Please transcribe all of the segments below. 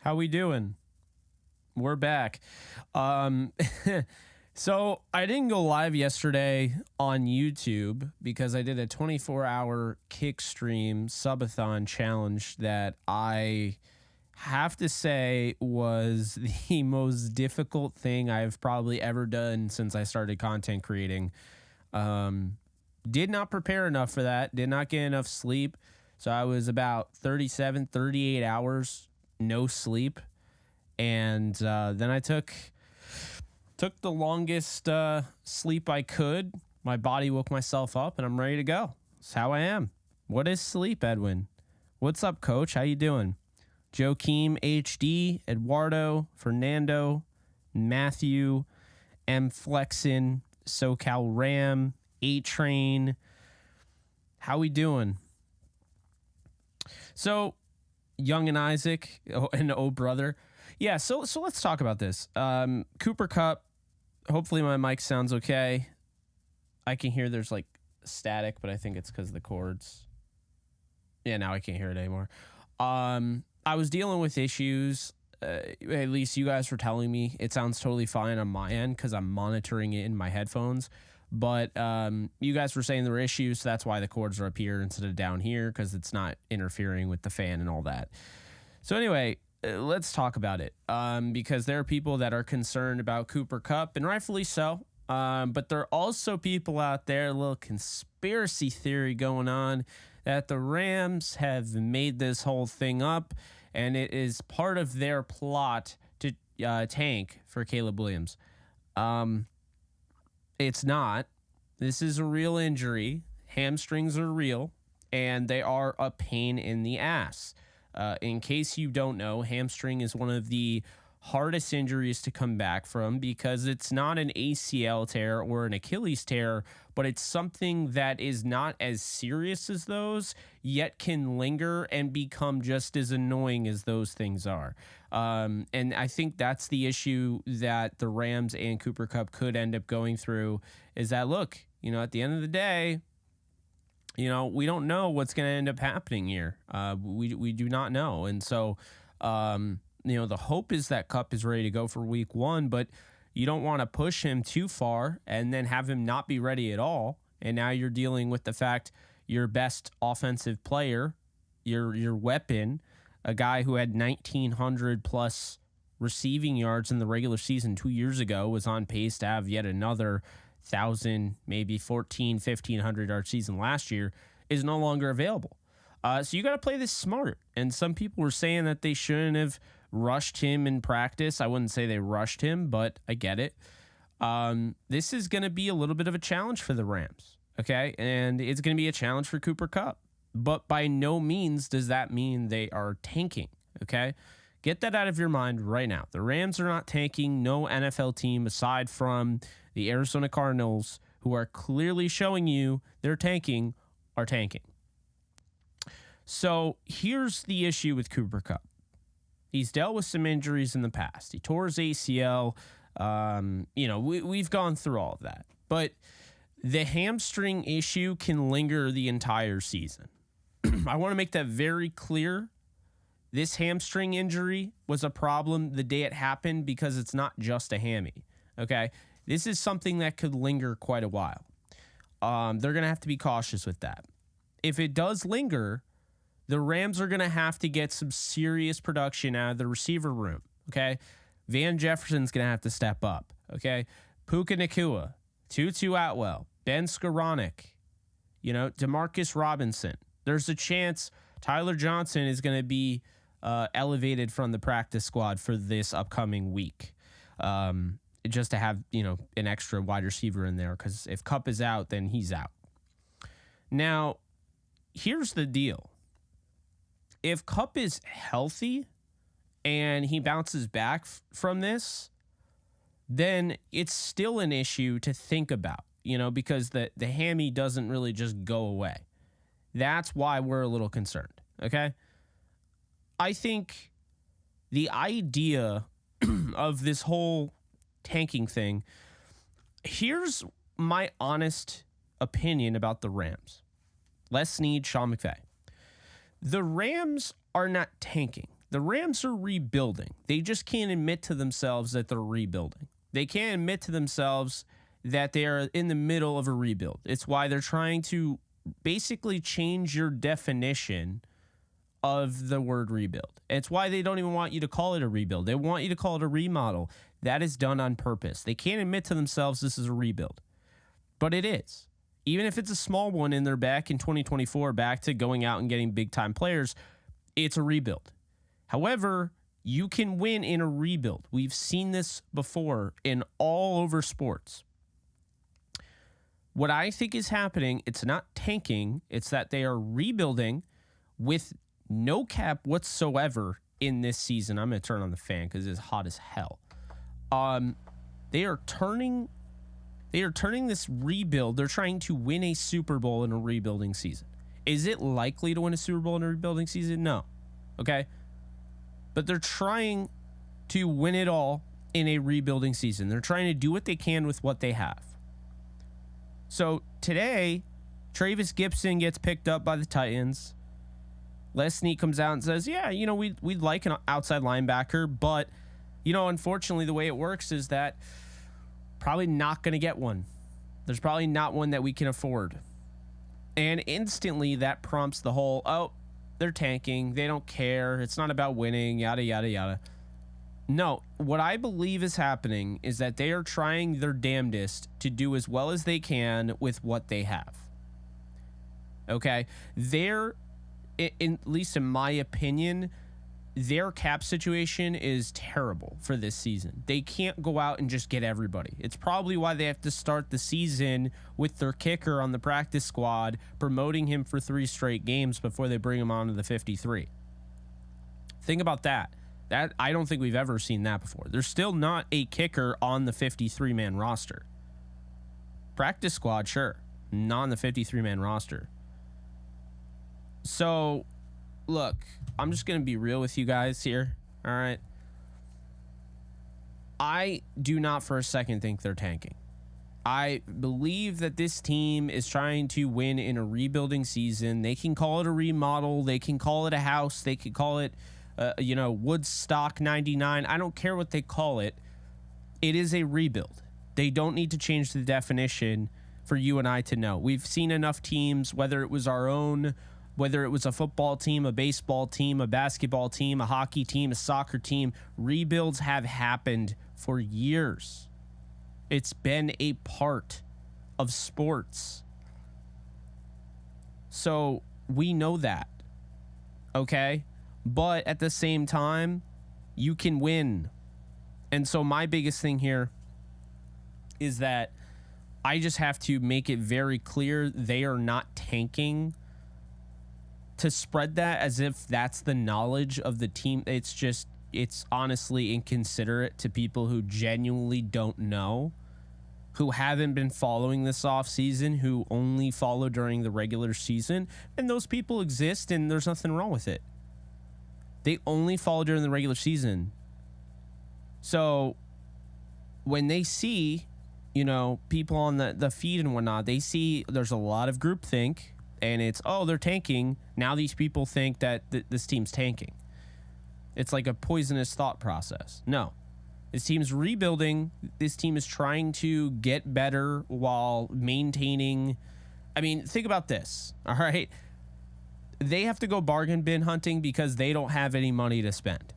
How we doing? We're back. Um, so I didn't go live yesterday on YouTube because I did a 24-hour kick stream subathon challenge that I have to say was the most difficult thing I've probably ever done since I started content creating. Did not prepare enough for that. Did not get enough sleep. So I was about 38 hours, no sleep. And then I took the longest sleep I could. My body woke myself up and I'm ready to go. That's how I am. What is sleep, Edwin? What's up, coach? How you doing? Joaquim HD, Eduardo, Fernando, Matthew, M Flexin, SoCal Ram, A-Train. How we doing? So, Young and Isaac, and Oh Brother. Yeah, so let's talk about this. Cooper Kupp, hopefully my mic sounds okay. I can hear there's like static, but I think it's because of the cords. Yeah, now I can't hear it anymore. I was dealing with issues. At least you guys were telling me it sounds totally fine on my end because I'm monitoring it in my headphones. But you guys were saying there were issues, so that's why the cords are up here instead of down here because it's not interfering with the fan and all that. So anyway, let's talk about it because there are people that are concerned about Cooper Kupp, and rightfully so. But there are also people out there, a little conspiracy theory going on, that the Rams have made this whole thing up, and it is part of their plot to tank for Caleb Williams. It's not. This is a real injury. Hamstrings are real, and they are a pain in the ass. In case you don't know, hamstring is one of the hardest injuries to come back from because it's not an ACL tear or an Achilles tear, but it's something that is not as serious as those, yet can linger and become just as annoying as those things are. And I think that's the issue that the Rams and Cooper Kupp could end up going through is that, look, at the end of the day, we don't know what's going to end up happening here. We do not know. And so, the hope is that Kupp is ready to go for week 1, but you don't want to push him too far and then have him not be ready at all. And now you're dealing with the fact your best offensive player, your weapon, a guy who had 1,900 plus receiving yards in the regular season 2 years ago, was on pace to have yet another 1,000, maybe 1,500 yard season last year, is no longer available. So you got to play this smart. And some people were saying that they shouldn't have rushed him in practice. I wouldn't say they rushed him, but I get it. This is going to be a little bit of a challenge for the Rams, okay? And it's going to be a challenge for Cooper Kupp. But by no means does that mean they are tanking, okay? Get that out of your mind right now. The Rams are not tanking. No NFL team aside from the Arizona Cardinals, who are clearly showing you they're tanking, are tanking. So here's the issue with Cooper Kupp. He's dealt with some injuries in the past. He tore his ACL. We've gone through all of that. But the hamstring issue can linger the entire season. I want to make that very clear. This hamstring injury was a problem the day it happened because it's not just a hammy. Okay? This is something that could linger quite a while. They're going to have to be cautious with that. If it does linger, the Rams are going to have to get some serious production out of the receiver room, okay? Van Jefferson's going to have to step up, okay? Puka Nacua, Tutu Atwell, Ben Skoranek, Demarcus Robinson. There's a chance Tyler Johnson is going to be elevated from the practice squad for this upcoming week, just to have, an extra wide receiver in there, because if Kupp is out, then he's out. Now, here's the deal. If Kupp is healthy and he bounces back from this, then it's still an issue to think about, because the hammy doesn't really just go away. That's why we're a little concerned, okay? I think the idea of this whole tanking thing, here's my honest opinion about the Rams. Les Snead, Sean McVay. The Rams are not tanking. The Rams are rebuilding. They just can't admit to themselves that they're rebuilding. They can't admit to themselves that they are in the middle of a rebuild. It's why they're trying to basically change your definition of the word rebuild. It's why they don't even want you to call it a rebuild. They want you to call it a remodel. That is done on purpose. They can't admit to themselves this is a rebuild, but it is. Even if it's a small one and they're back in 2024, back to going out and getting big-time players, it's a rebuild. However, you can win in a rebuild. We've seen this before in all over sports. What I think is happening, it's not tanking, it's that they are rebuilding with no cap whatsoever in this season. I'm going to turn on the fan because it's hot as hell. They are turning this rebuild. They're trying to win a Super Bowl in a rebuilding season. Is it likely to win a Super Bowl in a rebuilding season? No. Okay. But they're trying to win it all in a rebuilding season. They're trying to do what they can with what they have. So today, Travis Gibson gets picked up by the Titans. Les Snead comes out and says, yeah, we'd like an outside linebacker, but, unfortunately the way it works is that probably not going to get one. There's probably not one that we can afford. And instantly that prompts the whole, oh, they're tanking. They don't care. It's not about winning, yada, yada, yada. No, what I believe is happening is that they are trying their damnedest to do as well as they can with what they have. Okay? At least in my opinion, their cap situation is terrible for this season. They can't go out and just get everybody. It's probably why they have to start the season with their kicker on the practice squad, promoting him for 3 straight games before they bring him onto the 53. Think about that. I don't think we've ever seen that before. There's still not a kicker on the 53-man roster. Practice squad, sure. Not on the 53-man roster. So, look, I'm just going to be real with you guys here, all right? I do not for a second think they're tanking. I believe that this team is trying to win in a rebuilding season. They can call it a remodel. They can call it a house. They could call it, Woodstock 99. I don't care what they call it. It is a rebuild. They don't need to change the definition for you and I to know. We've seen enough teams, whether it was our own, whether it was a football team, a baseball team, a basketball team, a hockey team, a soccer team, rebuilds have happened for years. It's been a part of sports. So we know that, okay? But at the same time, you can win. And so my biggest thing here is that I just have to make it very clear they are not tanking. To spread that as if that's the knowledge of the team, it's honestly inconsiderate to people who genuinely don't know, who haven't been following this offseason, who only follow during the regular season. And those people exist, and there's nothing wrong with it. They only follow during the regular season. So when they see, people on the feed and whatnot, they see there's a lot of groupthink. And it's, oh, they're tanking. Now these people think that this team's tanking. It's like a poisonous thought process. No. This team's rebuilding. This team is trying to get better while maintaining. I mean, think about this. All right. They have to go bargain bin hunting because they don't have any money to spend.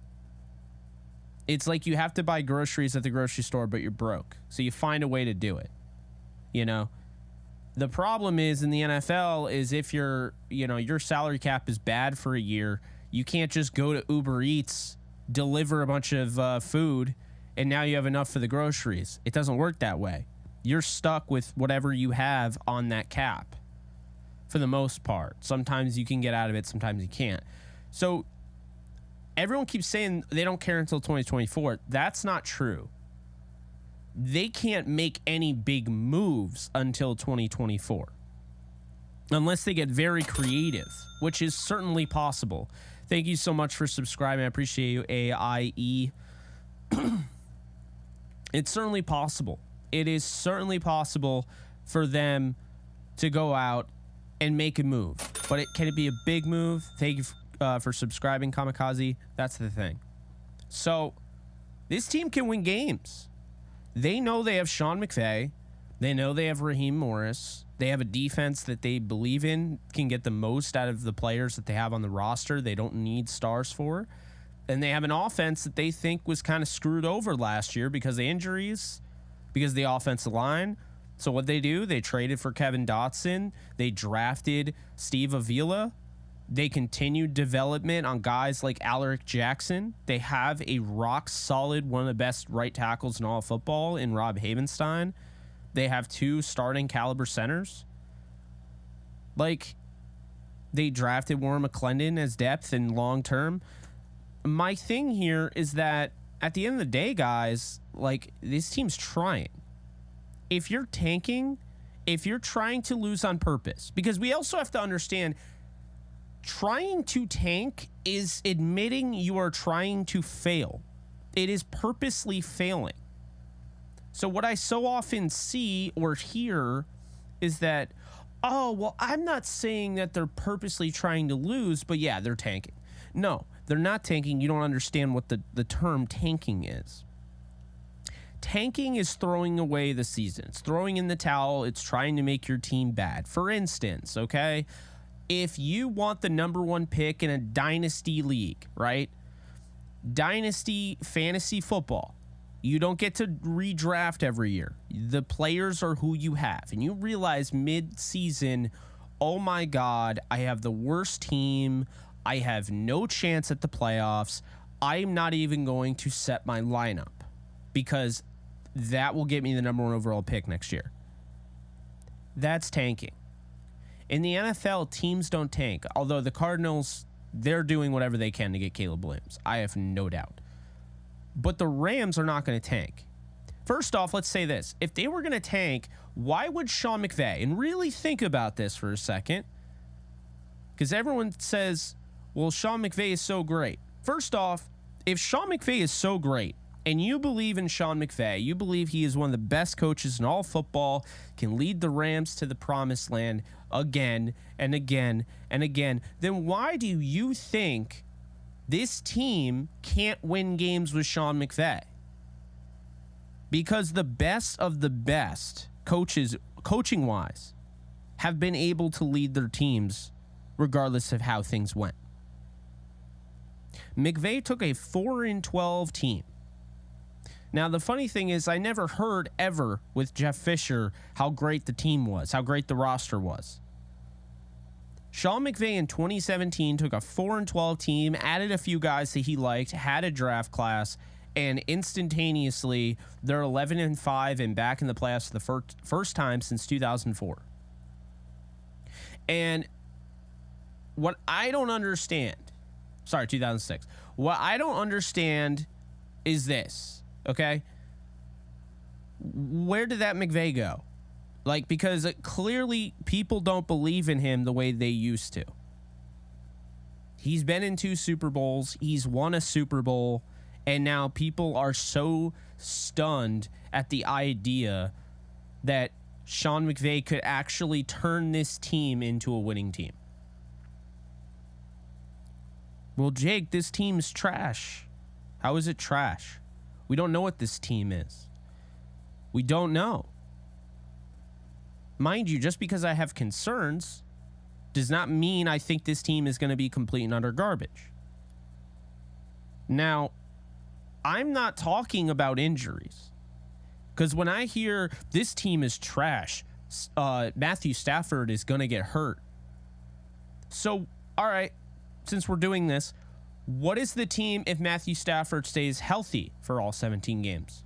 It's like you have to buy groceries at the grocery store, but you're broke. So you find a way to do it. The problem is in the NFL is if your salary cap is bad for a year, you can't just go to Uber Eats, deliver a bunch of food, and now you have enough for the groceries. It doesn't work that way. You're stuck with whatever you have on that cap for the most part. Sometimes you can get out of it, sometimes you can't. So everyone keeps saying they don't care until 2024. That's not true. They can't make any big moves until 2024 unless they get very creative, which is certainly possible. Thank you so much for subscribing. I appreciate you, AIE. It's certainly possible. It is certainly possible for them to go out and make a move. But can it be a big move? Thank you. for subscribing, Kamikaze. That's the thing. So this team can win games. They know they have Sean McVay. They know they have Raheem Morris. They have a defense that they believe in, can get the most out of the players that they have on the roster. They don't need stars for. And they have an offense that they think was kind of screwed over last year because of injuries, because of the offensive line. So what they do, they traded for Kevin Dotson. They drafted Steve Avila. They continued development on guys like Alaric Jackson. They have a rock solid, one of the best right tackles in all of football in Rob Havenstein. They have 2 starting caliber centers. Like, they drafted Warren McClendon as depth and long term. My thing here is that at the end of the day, guys, like, this team's trying. If you're tanking, if you're trying to lose on purpose, because we also have to understand trying to tank is admitting you are trying to fail. It is purposely failing. So what I so often see or hear is that, oh, well, I'm not saying that they're purposely trying to lose, but yeah, they're tanking. No, they're not tanking. You don't understand what the term tanking is. Tanking is throwing away the season. It's throwing in the towel. It's trying to make your team bad. For instance, okay, if you want the number 1 pick in a dynasty league, right? Dynasty fantasy football, you don't get to redraft every year. The players are who you have. And you realize mid-season, oh my God, I have the worst team. I have no chance at the playoffs. I'm not even going to set my lineup because that will get me the number 1 overall pick next year. That's tanking. In the NFL, teams don't tank. Although the Cardinals, they're doing whatever they can to get Caleb Williams. I have no doubt. But the Rams are not going to tank. First off, let's say this. If they were going to tank, why would Sean McVay, and really think about this for a second, because everyone says, well, Sean McVay is so great. First off, if Sean McVay is so great, and you believe in Sean McVay, you believe he is one of the best coaches in all football, can lead the Rams to the promised land again and again and again, then why do you think this team can't win games with Sean McVay? Because the best of the best coaches, coaching-wise, have been able to lead their teams regardless of how things went. McVay took a 4-12 team. Now, the funny thing is, I never heard ever with Jeff Fisher how great the team was, how great the roster was. Sean McVay in 2017 took a 4-12 team, added a few guys that he liked, had a draft class, and instantaneously they're 11-5 and back in the playoffs for the first time since 2004. And what I don't understand, 2006. What I don't understand is this. Okay, where did that McVay go? Like, because clearly people don't believe in him the way they used to. He's been in 2 Super Bowls. He's won a Super Bowl. And now people are so stunned at the idea that Sean McVay could actually turn this team into a winning team. Well, Jake, this team's trash. How is it trash? We don't know what this team is. We don't know. Mind you, just because I have concerns does not mean I think this team is going to be complete and utter garbage. Now, I'm not talking about injuries. Because when I hear this team is trash, Matthew Stafford is going to get hurt. So, all right, since we're doing this, what is the team if Matthew Stafford stays healthy for all 17 games?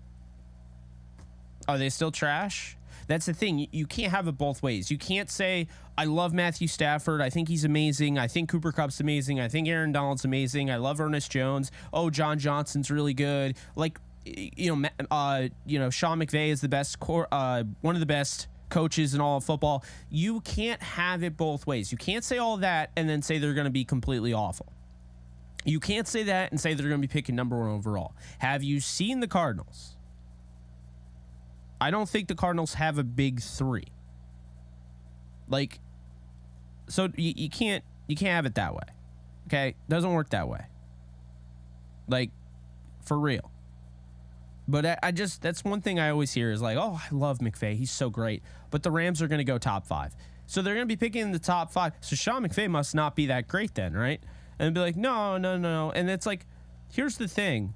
Are they still trash? That's the thing. You can't have it both ways. You can't say, I love Matthew Stafford. I think he's amazing. I think Cooper Kupp's amazing. I think Aaron Donald's amazing. I love Ernest Jones. Oh, John Johnson's really good. Like, Sean McVay is the best, one of the best coaches in all of football. You can't have it both ways. You can't say all that and then say they're going to be completely awful. You can't say that and say they're going to be picking number 1 overall. Have you seen the Cardinals? I don't think the Cardinals have a big 3. Like, so you can't have it that way. Okay? Doesn't work that way. Like, for real. But I just, that's one thing I always hear is like, oh, I love McVay. He's so great. But the Rams are going to go top 5. So they're going to be picking in the top 5. So Sean McVay must not be that great then, right? And be like, no. And it's like, here's the thing.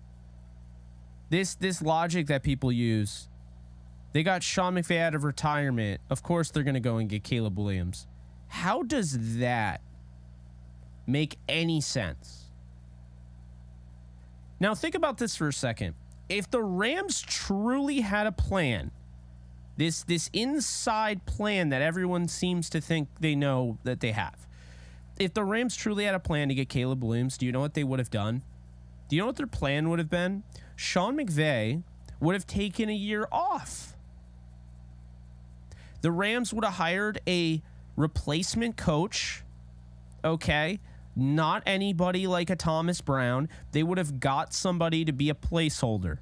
This logic that people use, they got Sean McVay out of retirement. Of course they're going to go and get Caleb Williams. How does that make any sense? Now think about this for a second. If the Rams truly had a plan, this inside plan that everyone seems to think they know that they have, if the Rams truly had a plan to get Caleb Williams, do you know what they would have done? Do you know what their plan would have been? Sean McVay would have taken a year off. The Rams would have hired a replacement coach, okay? Not anybody like a Thomas Brown. They would have got somebody to be a placeholder.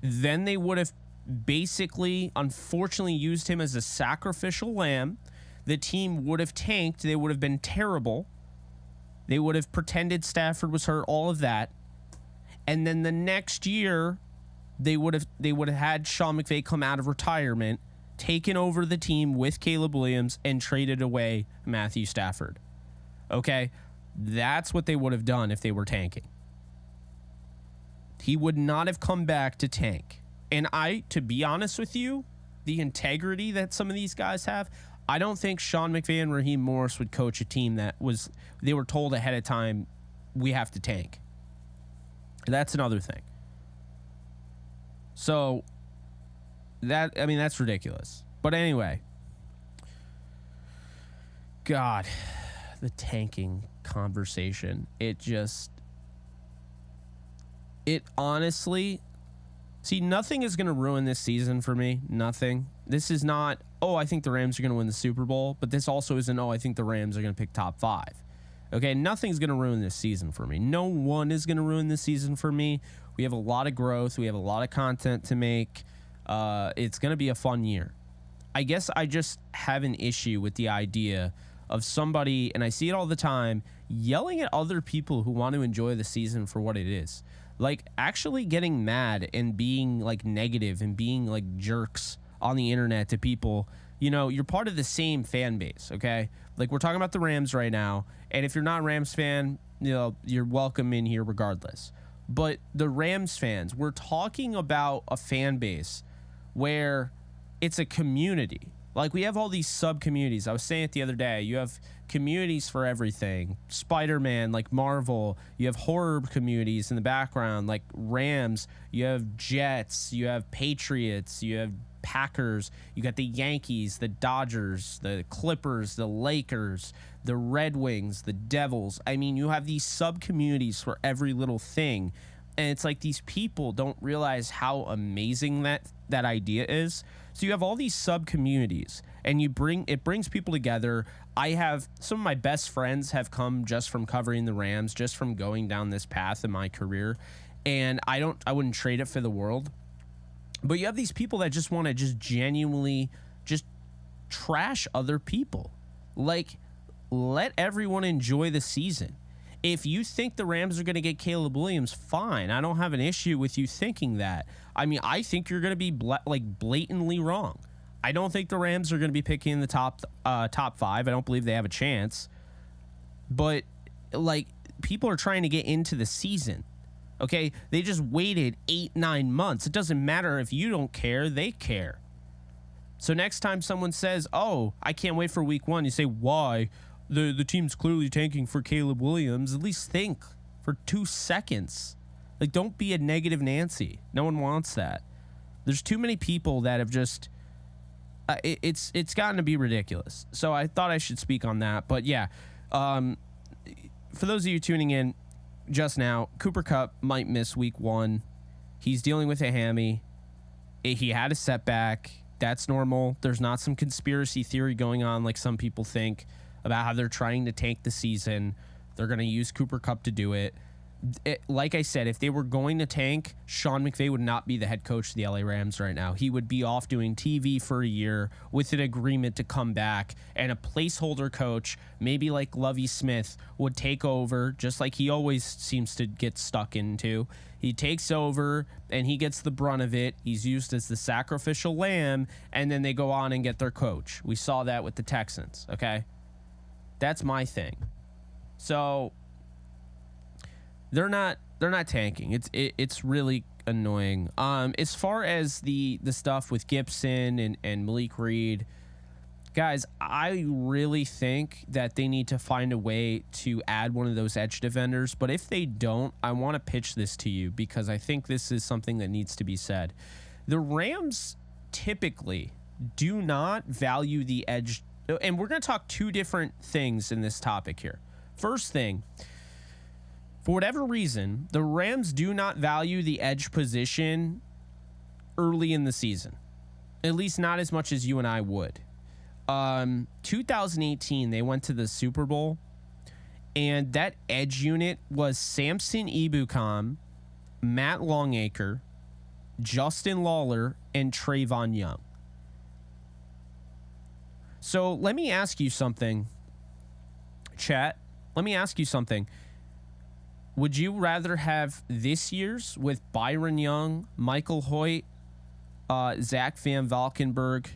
Then they would have basically, unfortunately, used him as a sacrificial lamb. The team would have tanked. They would have been terrible. They would have pretended Stafford was hurt, all of that. And then the next year, they would have had Sean McVay come out of retirement, taken over the team with Caleb Williams, and traded away Matthew Stafford. Okay, that's what they would have done if they were tanking. He would not have come back to tank. And to be honest with you, the integrity that some of these guys have, I don't think Sean McVay and Raheem Morris would coach a team that they were told ahead of time, we have to tank. That's another thing. So, that's ridiculous. But anyway, God, the tanking conversation, it honestly, see, nothing is going to ruin this season for me. Nothing. This is not, I think the Rams are going to win the Super Bowl, but this also isn't, I think the Rams are going to pick top 5. Okay, nothing's going to ruin this season for me. No one is going to ruin this season for me. We have a lot of growth. We have a lot of content to make. It's going to be a fun year. I guess I just have an issue with the idea of somebody, and I see it all the time, yelling at other people who want to enjoy the season for what it is. Like, actually getting mad and being, like, negative and being, like, jerks on the internet to people. You know, you're part of the same fan base, okay? Like, we're talking about the Rams right now, and if you're not a Rams fan, you're welcome in here regardless. But the Rams fans, we're talking about a fan base where it's a community. Like, we have all these sub-communities. I was saying it the other day. You have communities for everything. Spider-Man, like Marvel. You have horror communities in the background, like Rams. You have Jets. You have Patriots. You have Packers. You got the Yankees, the Dodgers, the Clippers, the Lakers, the Red Wings, the Devils. I mean, you have these sub-communities for every little thing. And it's like these people don't realize how amazing that idea is. So you have all these sub-communities, and it brings people together. I have some of my best friends have come just from covering the Rams, just from going down this path in my career, and I wouldn't trade it for the world. But you have these people that just want to just genuinely just trash other people. Like, let everyone enjoy the season. If you think the Rams are going to get Caleb Williams, fine. I don't have an issue with you thinking that. I mean, I think you're going to be blatantly wrong. I don't think the Rams are going to be picking in the top 5. I don't believe they have a chance. But, like, people are trying to get into the season. Okay? They just waited 8-9 months. It doesn't matter if you don't care. They care. So next time someone says, I can't wait for week 1, you say, why? The team's clearly tanking for Caleb Williams. At least think for 2 seconds. Like, don't be a negative Nancy. No one wants that. There's too many people that have just... it's gotten to be ridiculous. So I thought I should speak on that. But yeah, for those of you tuning in just now, Cooper Kupp might miss week 1. He's dealing with a hammy. He had a setback. That's normal. There's not some conspiracy theory going on like some people think about how they're trying to tank the season. They're going to use Cooper Kupp to do it. like I said, if they were going to tank, Sean McVay would not be the head coach of the LA Rams right now. He would be off doing TV for a year with an agreement to come back, and a placeholder coach, maybe like Lovie Smith, would take over, just like he always seems to get stuck into. He takes over and he gets the brunt of it. He's used as the sacrificial lamb, and then they go on and get their coach. We saw that with the Texans, okay? That's my thing. So they're not tanking. It's really annoying. As far as the stuff with Gibson and Malik Reed, guys, I really think that they need to find a way to add one of those edge defenders. But if they don't, I want to pitch this to you because I think this is something that needs to be said. The Rams typically do not value the edge, and we're going to talk two different things in this topic here. First thing, for whatever reason, the Rams do not value the edge position early in the season, at least not as much as you and I would. 2018, they went to the Super Bowl, and that edge unit was Samson Ebukam, Matt Longacre, Justin Lawler, and Trayvon Young. So let me ask you something, chat. Let me ask you something. Would you rather have this year's with Byron Young, Michael Hoyt, Zach Van Valkenburg,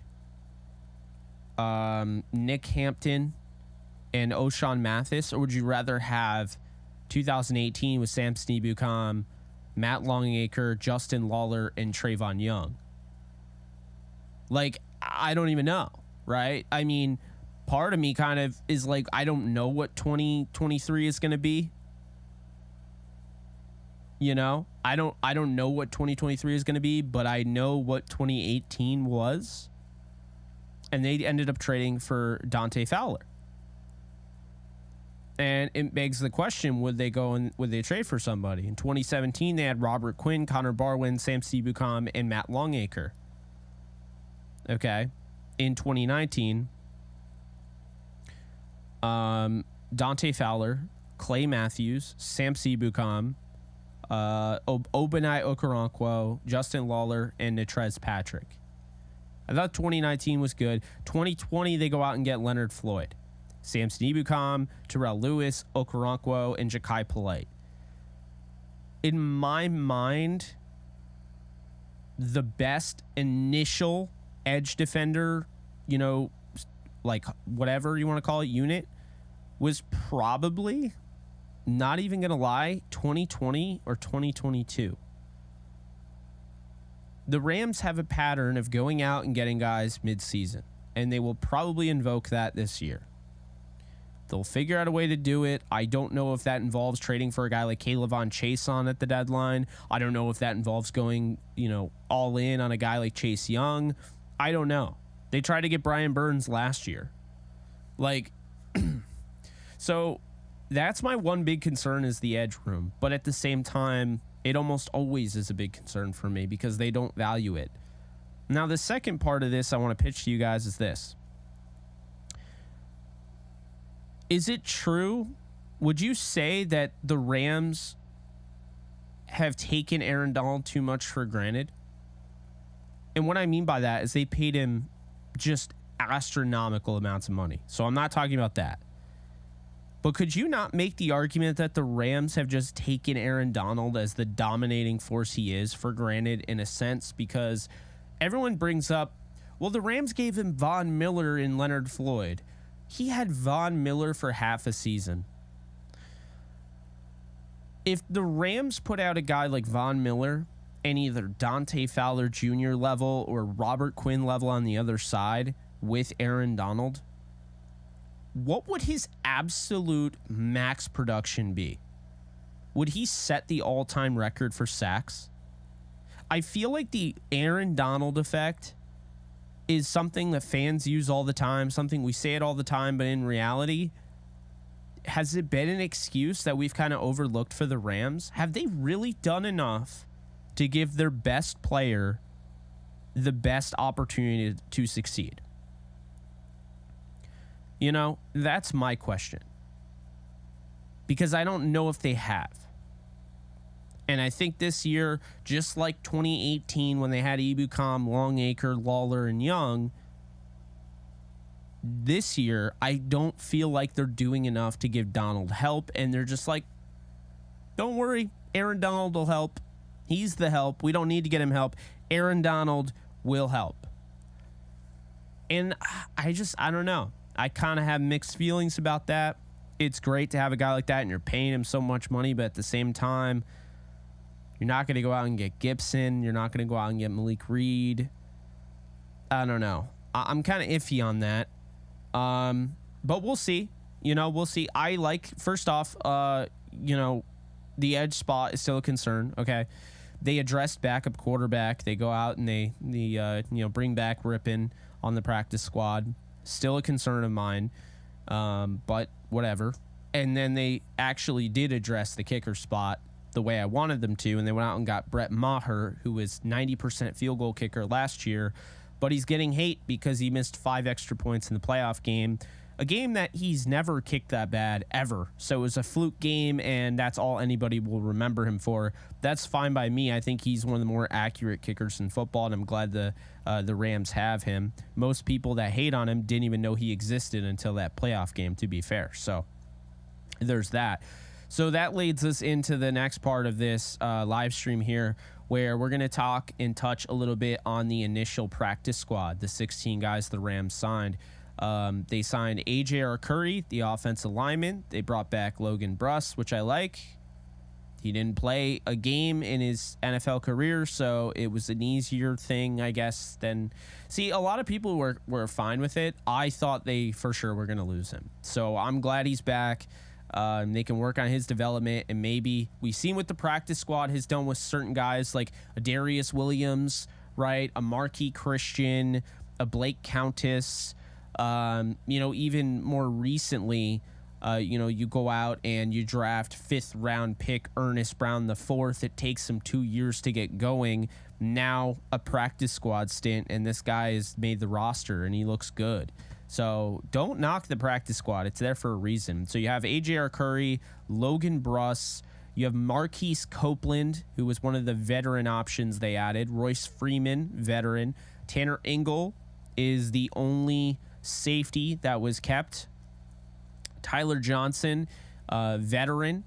Nick Hampton, and O'Shawn Mathis, or would you rather have 2018 with Sam Ebukam, Matt Longacre, Justin Lawler, and Trayvon Young? Like, I don't even know, right? I mean, part of me kind of is like, I don't know what 2023 is going to be. You know, I don't know what 2023 is going to be, but I know what 2018 was. And they ended up trading for Dante Fowler. And it begs the question, would they trade for somebody? In 2017, they had Robert Quinn, Connor Barwin, Sam Ebukam, and Matt Longacre. Okay. In 2019, Dante Fowler, Clay Matthews, Sam Ebukam, Obanai Okoronkwo, Justin Lawler, and Natrez Patrick. I thought 2019 was good. 2020, they go out and get Leonard Floyd, Samson Ebukam, Terrell Lewis, Okoronkwo, and Ja'Kai Polite. In my mind, the best initial edge defender, you know, like whatever you want to call it, unit, was probably, not even going to lie, 2020 or 2022. The Rams have a pattern of going out and getting guys mid-season, and they will probably invoke that this year. They'll figure out a way to do it. I don't know if that involves trading for a guy like Kayvon Chason at the deadline. I don't know if that involves going, you know, all in on a guy like Chase Young. I don't know. They tried to get Brian Burns last year. Like, so that's my one big concern is the edge room. But at the same time, it almost always is a big concern for me because they don't value it. Now, the second part of this I want to pitch to you guys is this. Is it true? Would you say that the Rams have taken Aaron Donald too much for granted? And what I mean by that is they paid him just astronomical amounts of money. So I'm not talking about that. But could you not make the argument that the Rams have just taken Aaron Donald as the dominating force he is for granted in a sense? Because everyone brings up, well, the Rams gave him Von Miller and Leonard Floyd. He had Von Miller for half a season. If the Rams put out a guy like Von Miller and either Dante Fowler Jr. level or Robert Quinn level on the other side with Aaron Donald, what would his absolute max production be? Would he set the all-time record for sacks? I feel like the Aaron Donald effect is something that fans use all the time, something we say it all the time, but in reality, has it been an excuse that we've kind of overlooked for the Rams? Have they really done enough to give their best player the best opportunity to succeed? You know, that's my question. Because I don't know if they have. And I think this year, just like 2018 when they had Ebukam, Longacre, Lawler, and Young, this year I don't feel like they're doing enough to give Donald help. And they're just like, don't worry, Aaron Donald will help. He's the help. We don't need to get him help. Aaron Donald will help. And I don't know. I kind of have mixed feelings about that. It's great to have a guy like that, and you're paying him so much money, but at the same time, you're not going to go out and get Gibson. You're not going to go out and get Malik Reed. I don't know. I'm kind of iffy on that. But we'll see. We'll see. I like, first off, the edge spot is still a concern. Okay. They addressed backup quarterback. They go out and they bring back Rippon on the practice squad. Still a concern of mine. But whatever. And then they actually did address the kicker spot the way I wanted them to, and they went out and got Brett Maher, who was 90% field goal kicker last year, but he's getting hate because he missed 5 extra points in the playoff game, a game that he's never kicked that bad ever. So it was a fluke game, and that's all anybody will remember him for. That's fine by me. I think he's one of the more accurate kickers in football, and I'm glad the Rams have him. Most people that hate on him didn't even know he existed until that playoff game, to be fair. So there's that. So that leads us into the next part of this live stream here, where we're going to talk and touch a little bit on the initial practice squad, the 16 guys the Rams signed. They signed A.J. Arcuri, the offensive lineman. They brought back Logan Bruss, which I like. He didn't play a game in his NFL career, so it was an easier thing, I guess, than... See, a lot of people were fine with it. I thought they for sure were going to lose him. So I'm glad he's back. They can work on his development, and maybe we've seen what the practice squad has done with certain guys like a Darius Williams, right? A Marquis Christian, a Blake Countess, even more recently, you go out and you draft 5th round pick Ernest Brown the 4th. It takes him 2 years to get going. Now a practice squad stint, and this guy has made the roster and he looks good. So don't knock the practice squad. It's there for a reason. So you have A.J. Arcuri, Logan Bruss. You have Marquise Copeland, who was one of the veteran options they added. Royce Freeman, veteran. Tanner Ingle is the only safety that was kept. Tyler Johnson, veteran.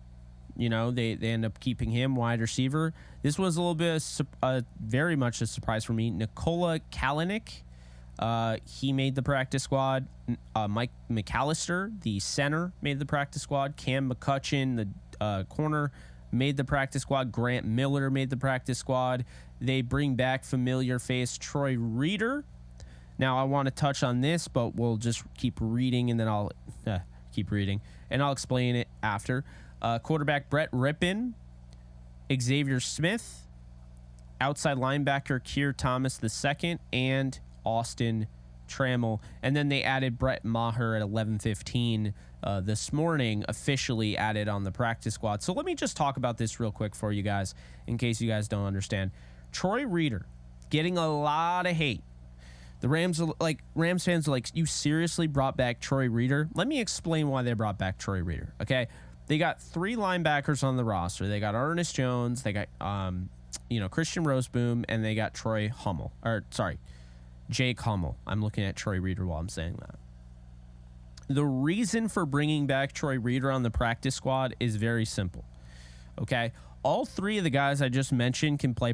They end up keeping him, wide receiver. This was a little bit very much a surprise for me. Nikola Kalanick. He made the practice squad. Mike McAllister, the center, made the practice squad. Cam McCutcheon, the corner, made the practice squad. Grant Miller made the practice squad. They bring back familiar face Troy Reeder. Now, I want to touch on this, but we'll just keep reading, and then I'll and I'll explain it after. Quarterback Brett Rippon, Xavier Smith, outside linebacker Keir Thomas II, and Austin Trammell. And then they added Brett Maher at 11:15 this morning, officially added on the practice squad. So let me just talk about this real quick for you guys, in case you guys don't understand. Troy Reeder getting a lot of hate. The Rams fans are like, you seriously brought back Troy Reeder? Let me explain why they brought back Troy Reeder. Okay, they got 3 linebackers on the roster. They got Ernest Jones, they got Christian Roseboom, and they got Jake Hummel. I'm looking at Troy Reeder while I'm saying that. The reason for bringing back Troy Reeder on the practice squad is very simple. Okay, all 3 of the guys I just mentioned can play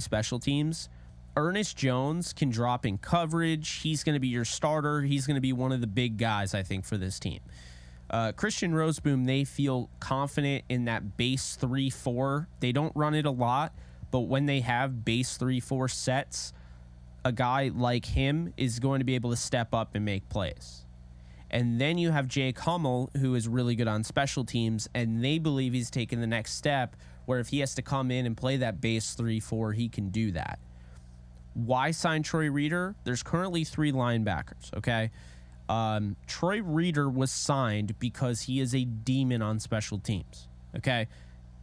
special teams. Ernest Jones can drop in coverage. He's going to be your starter. He's going to be one of the big guys, I think, for this team. Christian Roseboom, they feel confident in that base 3-4. They don't run it a lot, but when they have base 3-4 sets, a guy like him is going to be able to step up and make plays. And then you have Jake Hummel, who is really good on special teams, and they believe he's taken the next step where if he has to come in and play that base 3-4, he can do that. Why sign Troy Reeder? There's currently 3 linebackers, okay? Troy Reeder was signed because he is a demon on special teams, okay?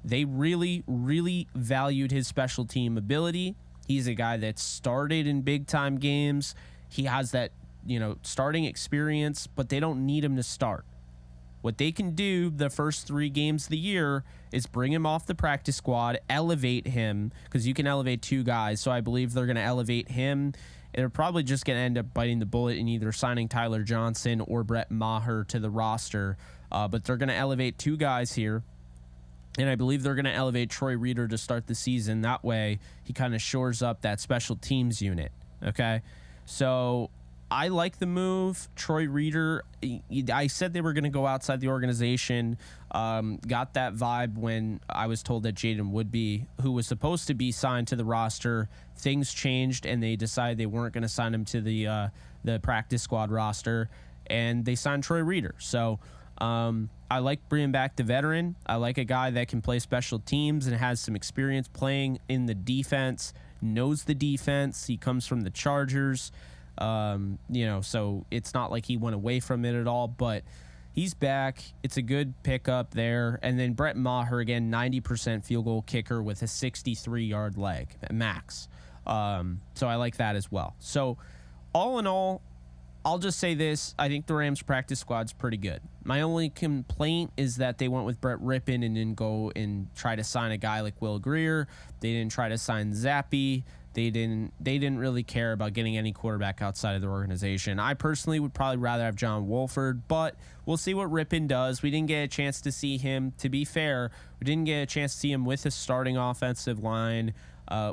They really, really valued his special team ability. He's a guy that started in big-time games. He has that, starting experience, but they don't need him to start. What they can do the first 3 games of the year is bring him off the practice squad, elevate him, because you can elevate 2 guys. So I believe they're going to elevate him. They're probably just going to end up biting the bullet and either signing Tyler Johnson or Brett Maher to the roster. But they're going to elevate 2 guys here. And I believe they're going to elevate Troy Reeder to start the season. That way, he kind of shores up that special teams unit. Okay? So I like the move. Troy Reeder, I said they were going to go outside the organization. Got that vibe when I was told that Jaden Woodby, who was supposed to be signed to the roster, things changed and they decided they weren't going to sign him to the practice squad roster, and they signed Troy Reeder. So I like bringing back the veteran. I like a guy that can play special teams and has some experience playing in the defense, knows the defense. He comes from the Chargers. So it's not like he went away from it at all, but he's back. It's a good pickup there. And then Brett Maher, again, 90% field goal kicker with a 63-yard leg max. So I like that as well. So all in all, I'll just say this. I think the Rams practice squad's pretty good. My only complaint is that they went with Brett Rippon and didn't go and try to sign a guy like Will Grier. They didn't try to sign Zappy. They didn't really care about getting any quarterback outside of the organization. I personally would probably rather have John Wolford, but we'll see what Rippon does. We didn't get a chance to see him. To be fair, we didn't get a chance to see him with a starting offensive line,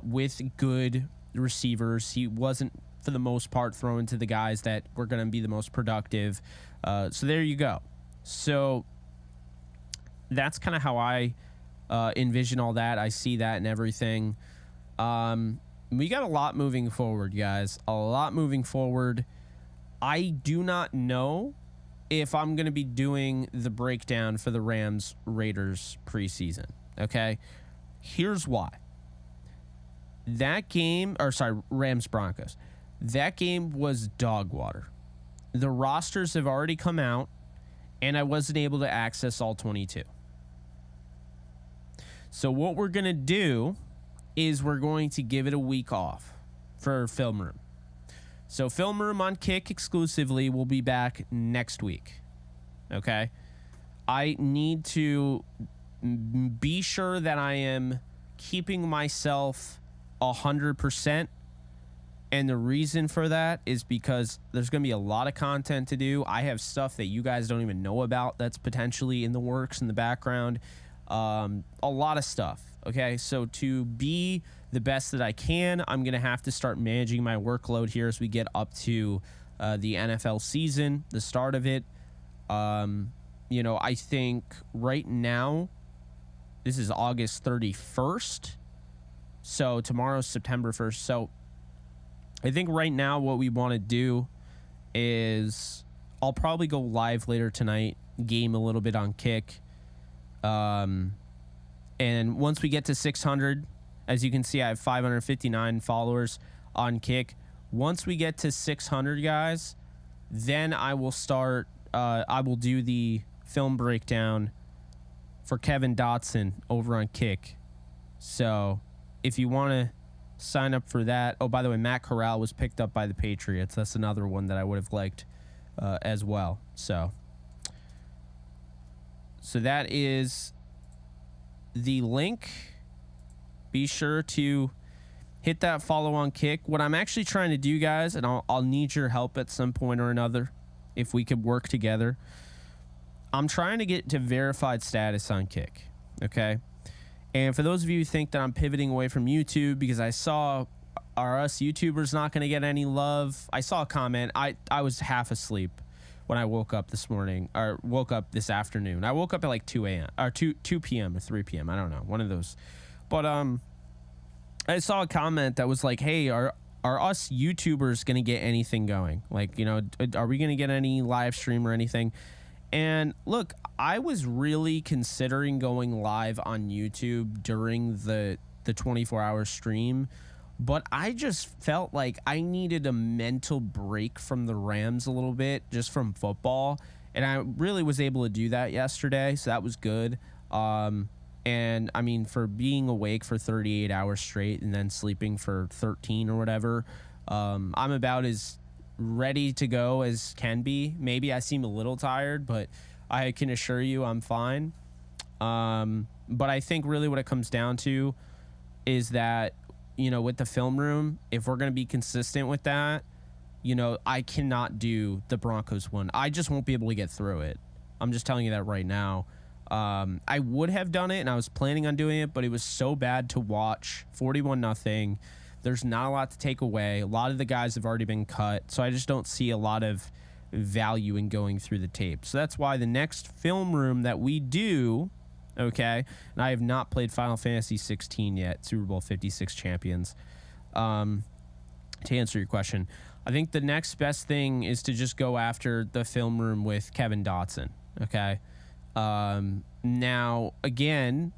with good receivers. He wasn't, for the most part, throwing to the guys that were going to be the most productive. So there you go. So that's kind of how I envision all that. I see that and everything. We got a lot moving forward, guys. A lot moving forward. I do not know if I'm going to be doing the breakdown for the Rams-Raiders preseason. Okay? Here's why. Rams-Broncos. That game was dog water. The rosters have already come out, and I wasn't able to access all 22. So what we're going to do is we're going to give it a week off for Film Room. So Film Room on Kick exclusively will be back next week. Okay? I need to be sure that I am keeping myself 100%. And the reason for that is because there's going to be a lot of content to do. I have stuff that you guys don't even know about that's potentially in the works in the background. A lot of stuff. Okay, so to be the best that I can, I'm going to have to start managing my workload here as we get up to the NFL season, the start of it. I think right now, this is August 31st. So tomorrow's September 1st. So I think right now what we want to do is I'll probably go live later tonight, game a little bit on Kick. And once we get to 600, as you can see, I have 559 followers on Kick. Once we get to 600, guys, then I will start, I will do the film breakdown for Kevin Dotson over on Kick. So if you want to sign up for that. Oh, by the way, Matt Corral was picked up by the Patriots. That's another one that I would have liked as well. So that is the link. Be sure to hit that follow on Kick. What I'm actually trying to do, guys, and I'll need your help at some point or another if we could work together. I'm trying to get to verified status on Kick, okay? And for those of you who think that I'm pivoting away from YouTube because I saw are us YouTubers not going to get any love, I saw a comment. I was half asleep when I woke up this morning, or woke up this afternoon. I woke up at like 2 a.m. or 2 p.m. or 3 p.m. I don't know, one of those. But I saw a comment that was like, hey, are us YouTubers going to get anything going? Like, are we going to get any live stream or anything? And look, I was really considering going live on YouTube during the 24-hour stream, but I just felt like I needed a mental break from the Rams a little bit, just from football. And I really was able to do that yesterday, so that was good. And I mean, for being awake for 38 hours straight and then sleeping for 13 or whatever, I'm about as ready to go as can be. Maybe I seem a little tired, but I can assure you I'm fine. But I think really what it comes down to is that, you know, with the film room, if we're going to be consistent with that, you know, I cannot do the Broncos one. I just won't be able to get through it. I'm just telling you that right now. I would have done it, and I was planning on doing it, but it was so bad to watch. 41-0. There's not a lot to take away. A lot of the guys have already been cut, so I just don't see a lot of value in going through the tape. So that's why the next film room that we do, okay, and I have not played Final Fantasy 16 yet, Super Bowl 56 champions. To answer your question, I think the next best thing is to just go after the film room with Kevin Dotson, okay? Now, again,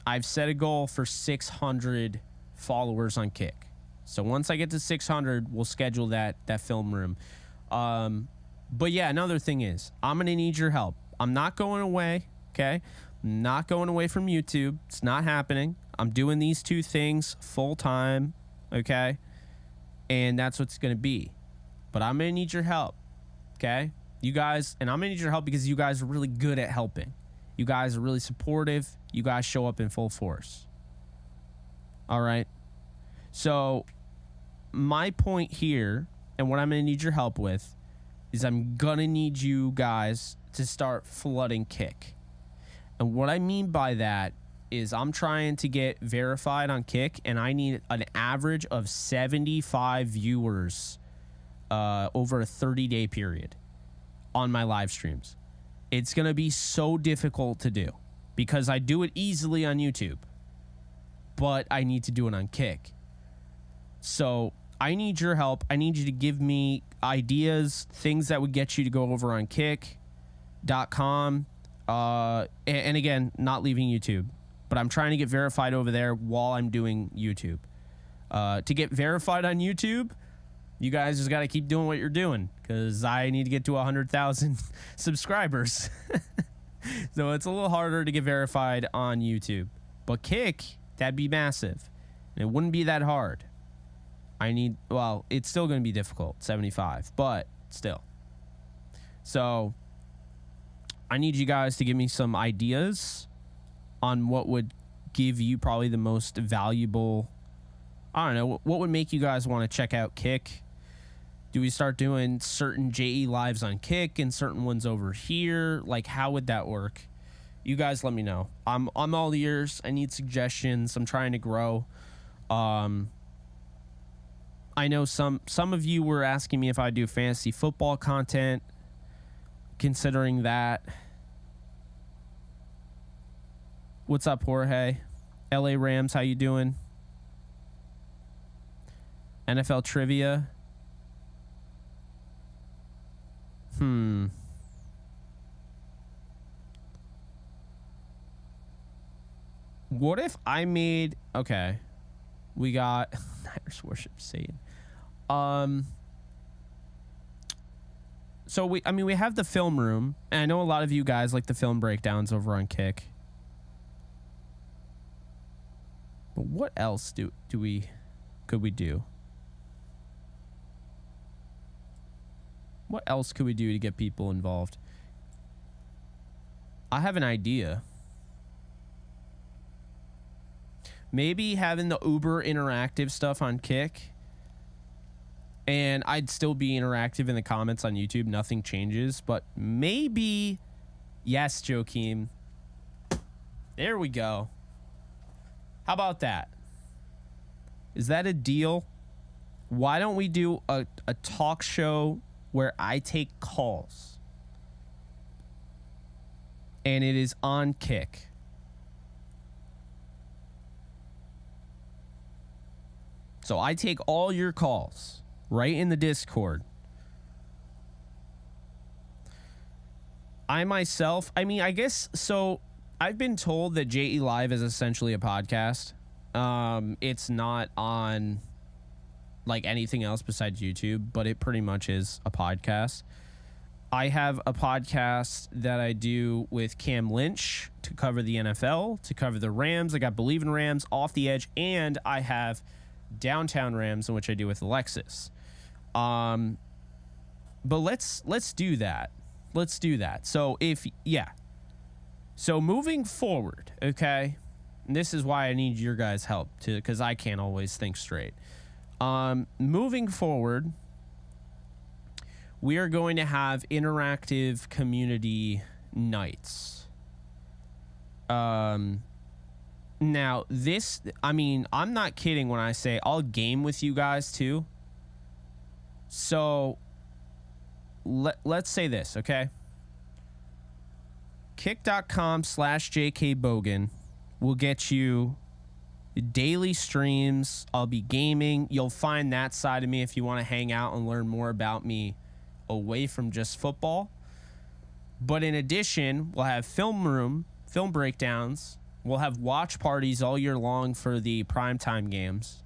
I've set a goal for 600 followers on Kick. So once I get to 600, we'll schedule that film room. But yeah, another thing is, I'm going to need your help. I'm not going away, okay? I'm not going away from YouTube. It's not happening. I'm doing these two things full time, okay? And that's what's going to be. But I'm going to need your help, okay? You guys, and I'm going to need your help because you guys are really good at helping. You guys are really supportive. You guys show up in full force. All right? So my point here, and what I'm going to need your help with, is I'm going to need you guys to start flooding Kick. And what I mean by that is I'm trying to get verified on Kick, and I need an average of 75 viewers over a 30-day period on my live streams. It's going to be so difficult to do because I do it easily on YouTube, but I need to do it on Kick. So I need your help. I need you to give me ideas, things that would get you to go over on kick.com. And again, not leaving YouTube, but I'm trying to get verified over there while I'm doing YouTube. To get verified on YouTube, you guys just got to keep doing what you're doing because I need to get to 100,000 subscribers. So it's a little harder to get verified on YouTube. But Kick, that'd be massive. And it wouldn't be that hard. It's still going to be difficult, 75, but still. So I need you guys to give me some ideas on what would give you probably the most valuable, I don't know, what would make you guys want to check out Kick? Do we start doing certain JE lives on Kick and certain ones over here? Like, how would that work? You guys let me know. I'm all ears. I need suggestions. I'm trying to grow. I know some of you were asking me if I do fantasy football content, considering that. What's up, Jorge? LA Rams, how you doing? NFL trivia. What if I made... Okay. We got... Niners worship Satan. So we have the film room, and I know a lot of you guys like the film breakdowns over on Kick. But what else could we do? What else could we do to get people involved? I have an idea. Maybe having the Uber interactive stuff on Kick, and I'd still be interactive in the comments on YouTube. Nothing changes, but maybe, yes, Joakim. There we go. How about that? Is that a deal? Why don't we do a talk show where I take calls and it is on Kick? So I take all your calls right in the Discord. I myself, I guess, so I've been told that JE Live is essentially a podcast. It's not on like anything else besides YouTube, but it pretty much is a podcast. I have a podcast that I do with Cam Lynch to cover the NFL, to cover the Rams. I got Believe in Rams, Off the Edge, and I have Downtown Rams, in which I do with Alexis. But let's do that. let's do that. So So moving forward, okay, and this is why I need your guys' help too, because I can't always think straight. Moving forward, we are going to have interactive community nights. Now this, I mean, I'm not kidding when I say I'll game with you guys too. So let's say this, okay? Kick.com/JKBogan will get you daily streams. I'll be gaming. You'll find that side of me if you want to hang out and learn more about me away from just football. But in addition, we'll have film breakdowns. We'll have watch parties all year long for the primetime games.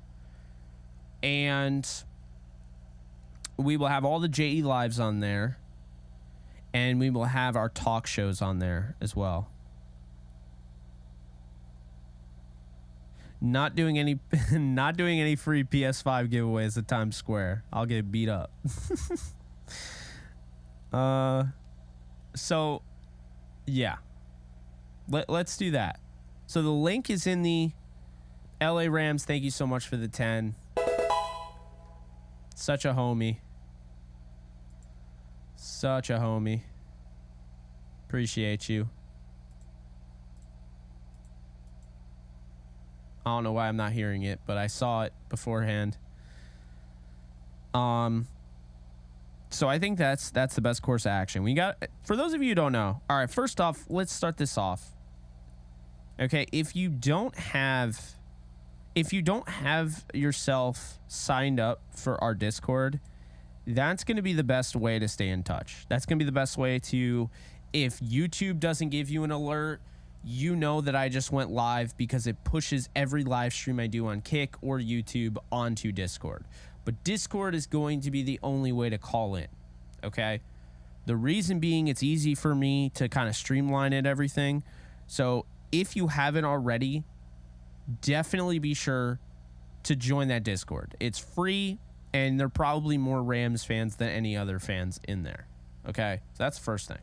And we will have all the JE lives on there. And we will have our talk shows on there as well. Not doing any free PS5 giveaways at Times Square. I'll get beat up. So yeah. Let's do that. So the link is in the LA Rams. Thank you so much for the 10. Such a homie. Such a homie. Appreciate you. I don't know why I'm not hearing it, but I saw it beforehand. So I think that's the best course of action. We got, for those of you who don't know. All right, first off, let's start this off. Okay, if you don't have yourself signed up for our Discord, that's going to be the best way to stay in touch. That's going to be the best way to, if YouTube doesn't give you an alert, you know that I just went live, because it pushes every live stream I do on Kick or YouTube onto Discord. But Discord is going to be the only way to call in, okay? The reason being, it's easy for me to kind of streamline it, everything. So if you haven't already, definitely be sure to join that Discord. It's free. And there are probably more Rams fans than any other fans in there. Okay? So that's the first thing.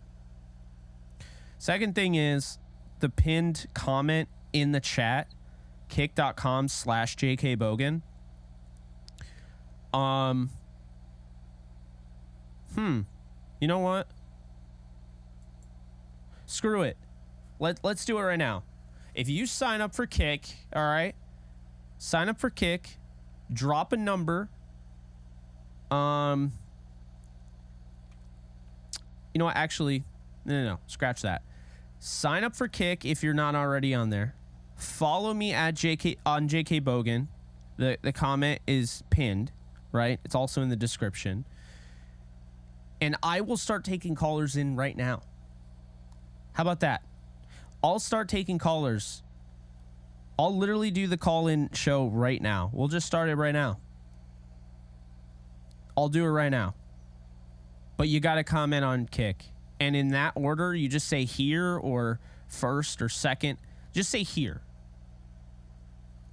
Second thing is the pinned comment in the chat, kick.com/JKBogan. You know what? Screw it. Let's do it right now. If you sign up for Kick, all right? Sign up for Kick, drop a number. You know what? Actually, no. Scratch that. Sign up for Kick if you're not already on there. Follow me at JK Bogan. The comment is pinned, right? It's also in the description. And I will start taking callers in right now. How about that? I'll start taking callers. I'll literally do the call-in show right now. We'll just start it right now. I'll do it right now. But you got to comment on Kick. And in that order, you just say here or first or second. Just say here.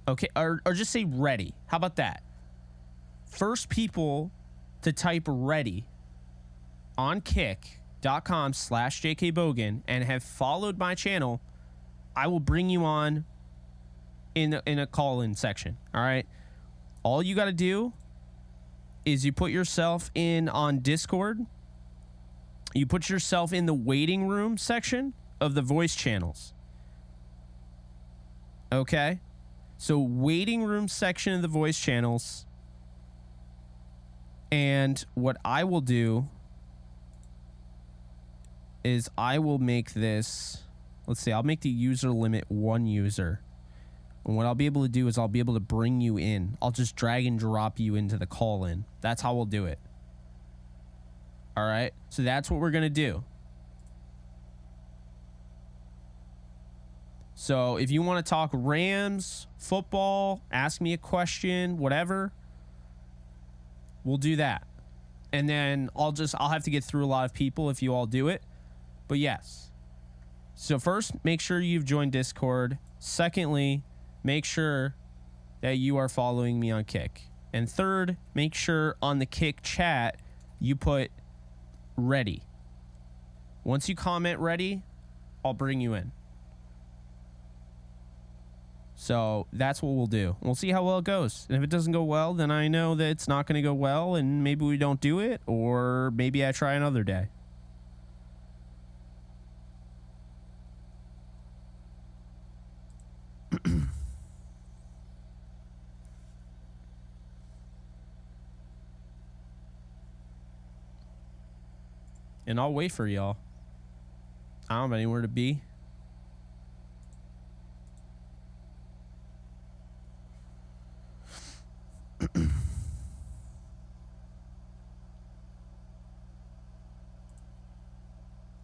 Okay, or just say ready. How about that? First people to type ready on kick.com/JKBogan and have followed my channel, I will bring you on in a call-in section. All right? All you got to do is you put yourself in on Discord. You put yourself in the waiting room section of the voice channels. Okay? So waiting room section of the voice channels. And what I will do is I will make this, let's see, I'll make the user limit 1 user. And what I'll be able to do is I'll be able to bring you in. I'll just drag and drop you into the call in. That's how we'll do it. All right? So that's what we're going to do. So if you want to talk Rams, football, ask me a question, whatever, we'll do that. And then I'll have to get through a lot of people if you all do it. But yes. So first, make sure you've joined Discord. Secondly, make sure that you are following me on Kick. And third, make sure on the Kick chat you put ready. Once you comment ready, I'll bring you in. So that's what we'll do. We'll see how well it goes. And if it doesn't go well, then I know that it's not going to go well, and maybe we don't do it, or maybe I try another day. And I'll wait for y'all. I don't have anywhere to be.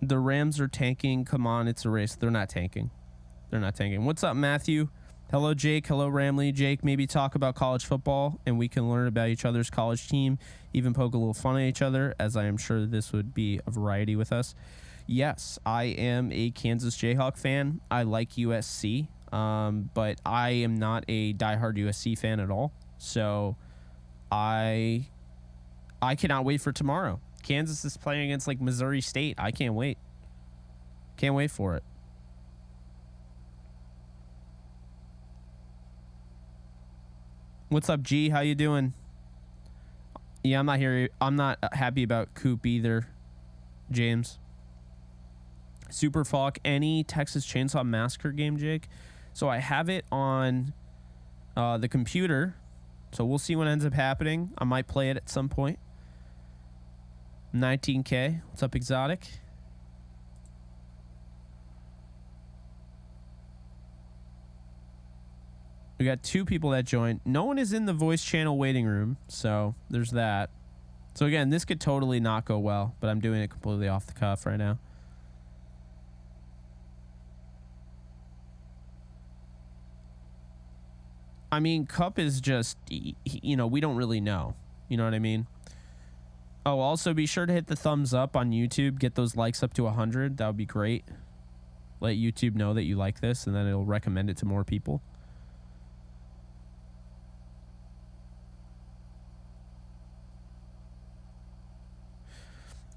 The Rams are tanking. Come on, it's a race. They're not tanking. They're not tanking. What's up, Matthew? Hello, Jake. Hello, Ramley. Jake, maybe talk about college football, and we can learn about each other's college team, even poke a little fun at each other, as I am sure this would be a variety with us. Yes, I am a Kansas Jayhawk fan. I like USC, but I am not a diehard USC fan at all. So I cannot wait for tomorrow. Kansas is playing against like Missouri State. I can't wait. Can't wait for it. What's up, G? How you doing? Yeah, I'm not here. I'm not happy about Coop either, James. Super Falk, any Texas Chainsaw Massacre game, Jake? So I have it on the computer. So we'll see what ends up happening. I might play it at some point. 19K. What's up, Exotic? We got 2 people that joined. No one is in the voice channel waiting room, so there's that. So again, this could totally not go well, but I'm doing it completely off the cuff right now. I mean, Kupp is just, you know, we don't really know. You know what I mean? Oh, also be sure to hit the thumbs up on YouTube. Get those likes up to 100. That would be great. Let YouTube know that you like this, and then it'll recommend it to more people.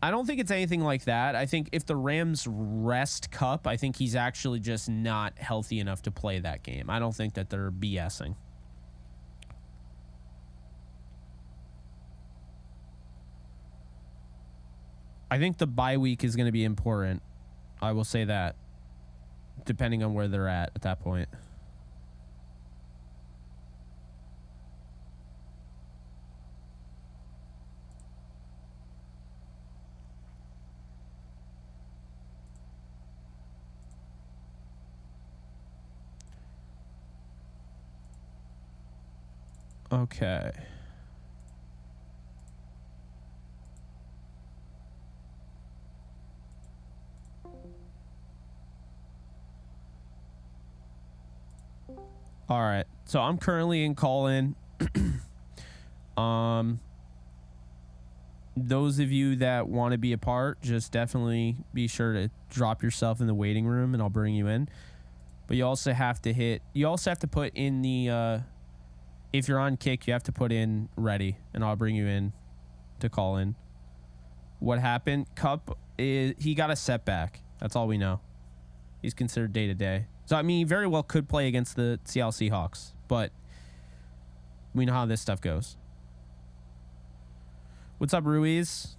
I don't think it's anything like that. I think if the Rams rest Kupp, I think he's actually just not healthy enough to play that game. I don't think that they're BSing. I think the bye week is going to be important. I will say that, depending on where they're at that point. Okay. All right. So I'm currently in call-in. Those of you that want to be a part, just definitely be sure to drop yourself in the waiting room and I'll bring you in. But you also have to put in the if you're on kick, you have to put in ready and I'll bring you in to call in. What happened? Kupp he got a setback. That's all we know. He's considered day to day. So, I mean, he very well could play against the Seattle Seahawks, but we know how this stuff goes. What's up, Ruiz?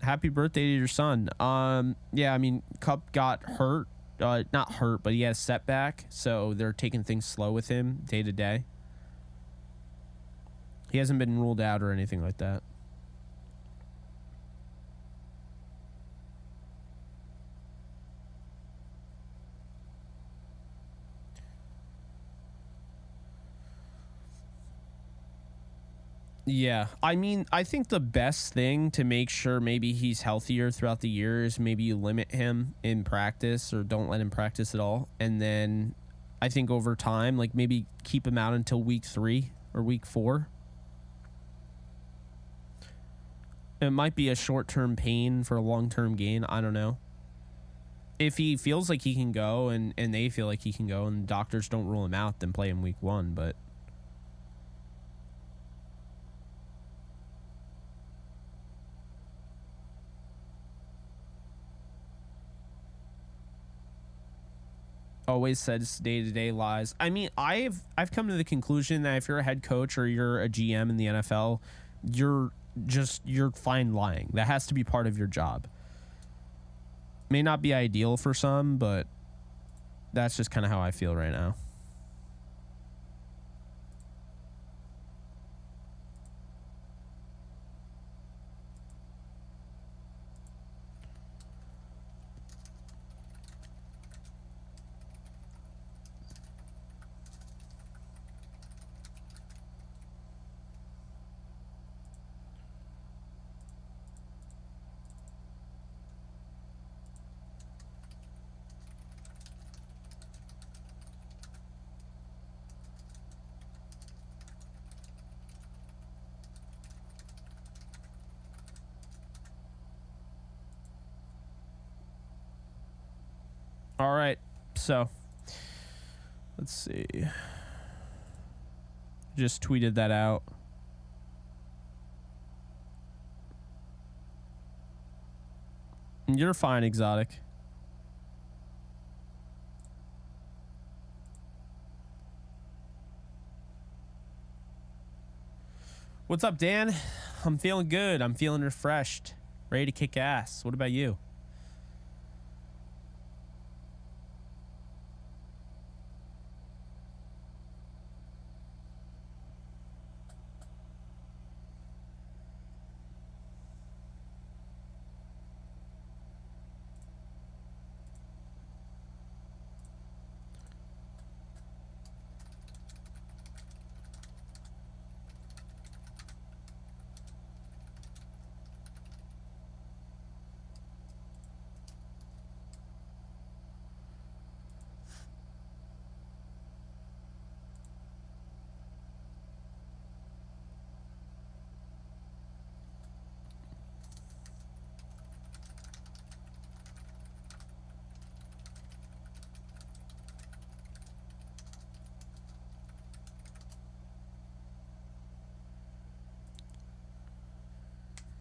Happy birthday to your son. Yeah, I mean, Kupp got hurt. Not hurt, but he had a setback, so they're taking things slow with him day to day. He hasn't been ruled out or anything like that. Yeah, I mean, I think the best thing to make sure maybe he's healthier throughout the year is maybe you limit him in practice or don't let him practice at all. And then I think over time, like maybe keep him out until week 3 or week 4. It might be a short-term pain for a long-term gain. I don't know. If he feels like he can go and they feel like he can go and doctors don't rule him out, then play him week 1, but... always says day-to-day lies. I mean, I've come to the conclusion that if you're a head coach or you're a GM in the NFL, you're fine lying. That has to be part of your job. May not be ideal for some, but that's just kind of how I feel right now. All right, so let's see. Just tweeted that out. You're fine, Exotic. What's up, Dan? I'm feeling good. I'm feeling refreshed. Ready to kick ass. What about you?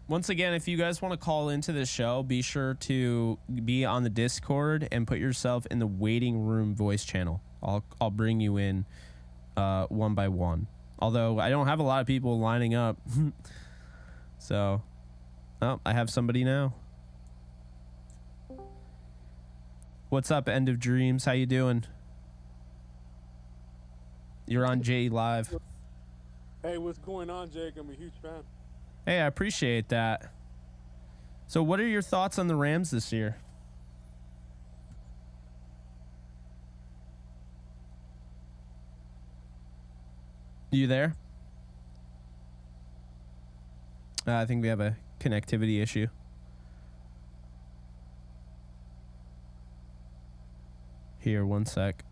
Once again, if you guys want to call into the show, be sure to be on the Discord and put yourself in the waiting room voice channel. I'll bring you in one by one. Although I don't have a lot of people lining up. So, oh, I have somebody now. What's up, End of Dreams? How you doing? You're on J Live. Hey, what's going on, Jake? I'm a huge fan. Hey, I appreciate that. So what are your thoughts on the Rams this year? You there? I think we have a connectivity issue. Here, one sec.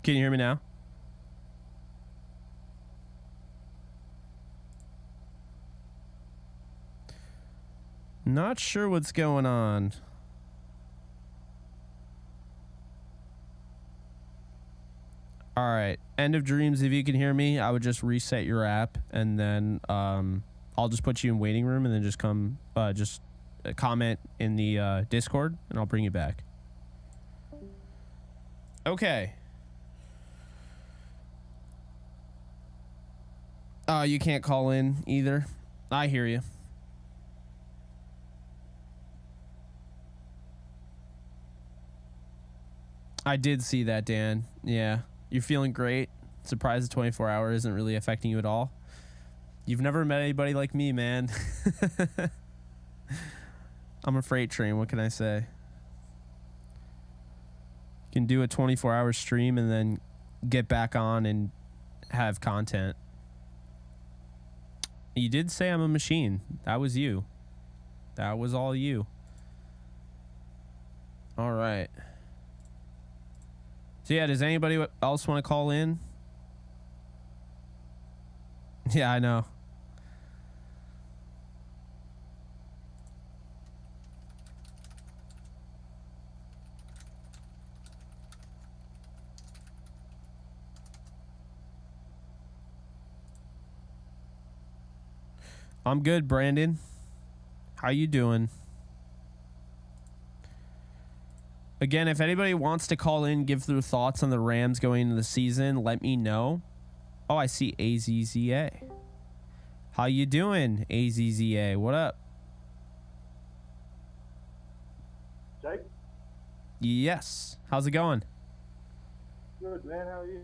Can you hear me now? Not sure what's going on. All right. End of Dreams, if you can hear me, I would just reset your app and then I'll just put you in waiting room and then just come comment in the Discord and I'll bring you back. Okay. You can't call in either. I hear you. I did see that, Dan. Yeah. You're feeling great. Surprised the 24 hour isn't really affecting you at all. You've never met anybody like me, man. I'm a freight train. What can I say? You can do a 24-hour stream and then get back on and have content. You did say I'm a machine. That was you. That was all you. All right. So yeah, does anybody else want to call in? Yeah, I know. I'm good, Brandon. How you doing? Again, if anybody wants to call in, give their thoughts on the Rams going into the season, let me know. Oh, I see AZZA. How you doing, AZZA? What up? Jake? Yes. How's it going? Good, man. How are you?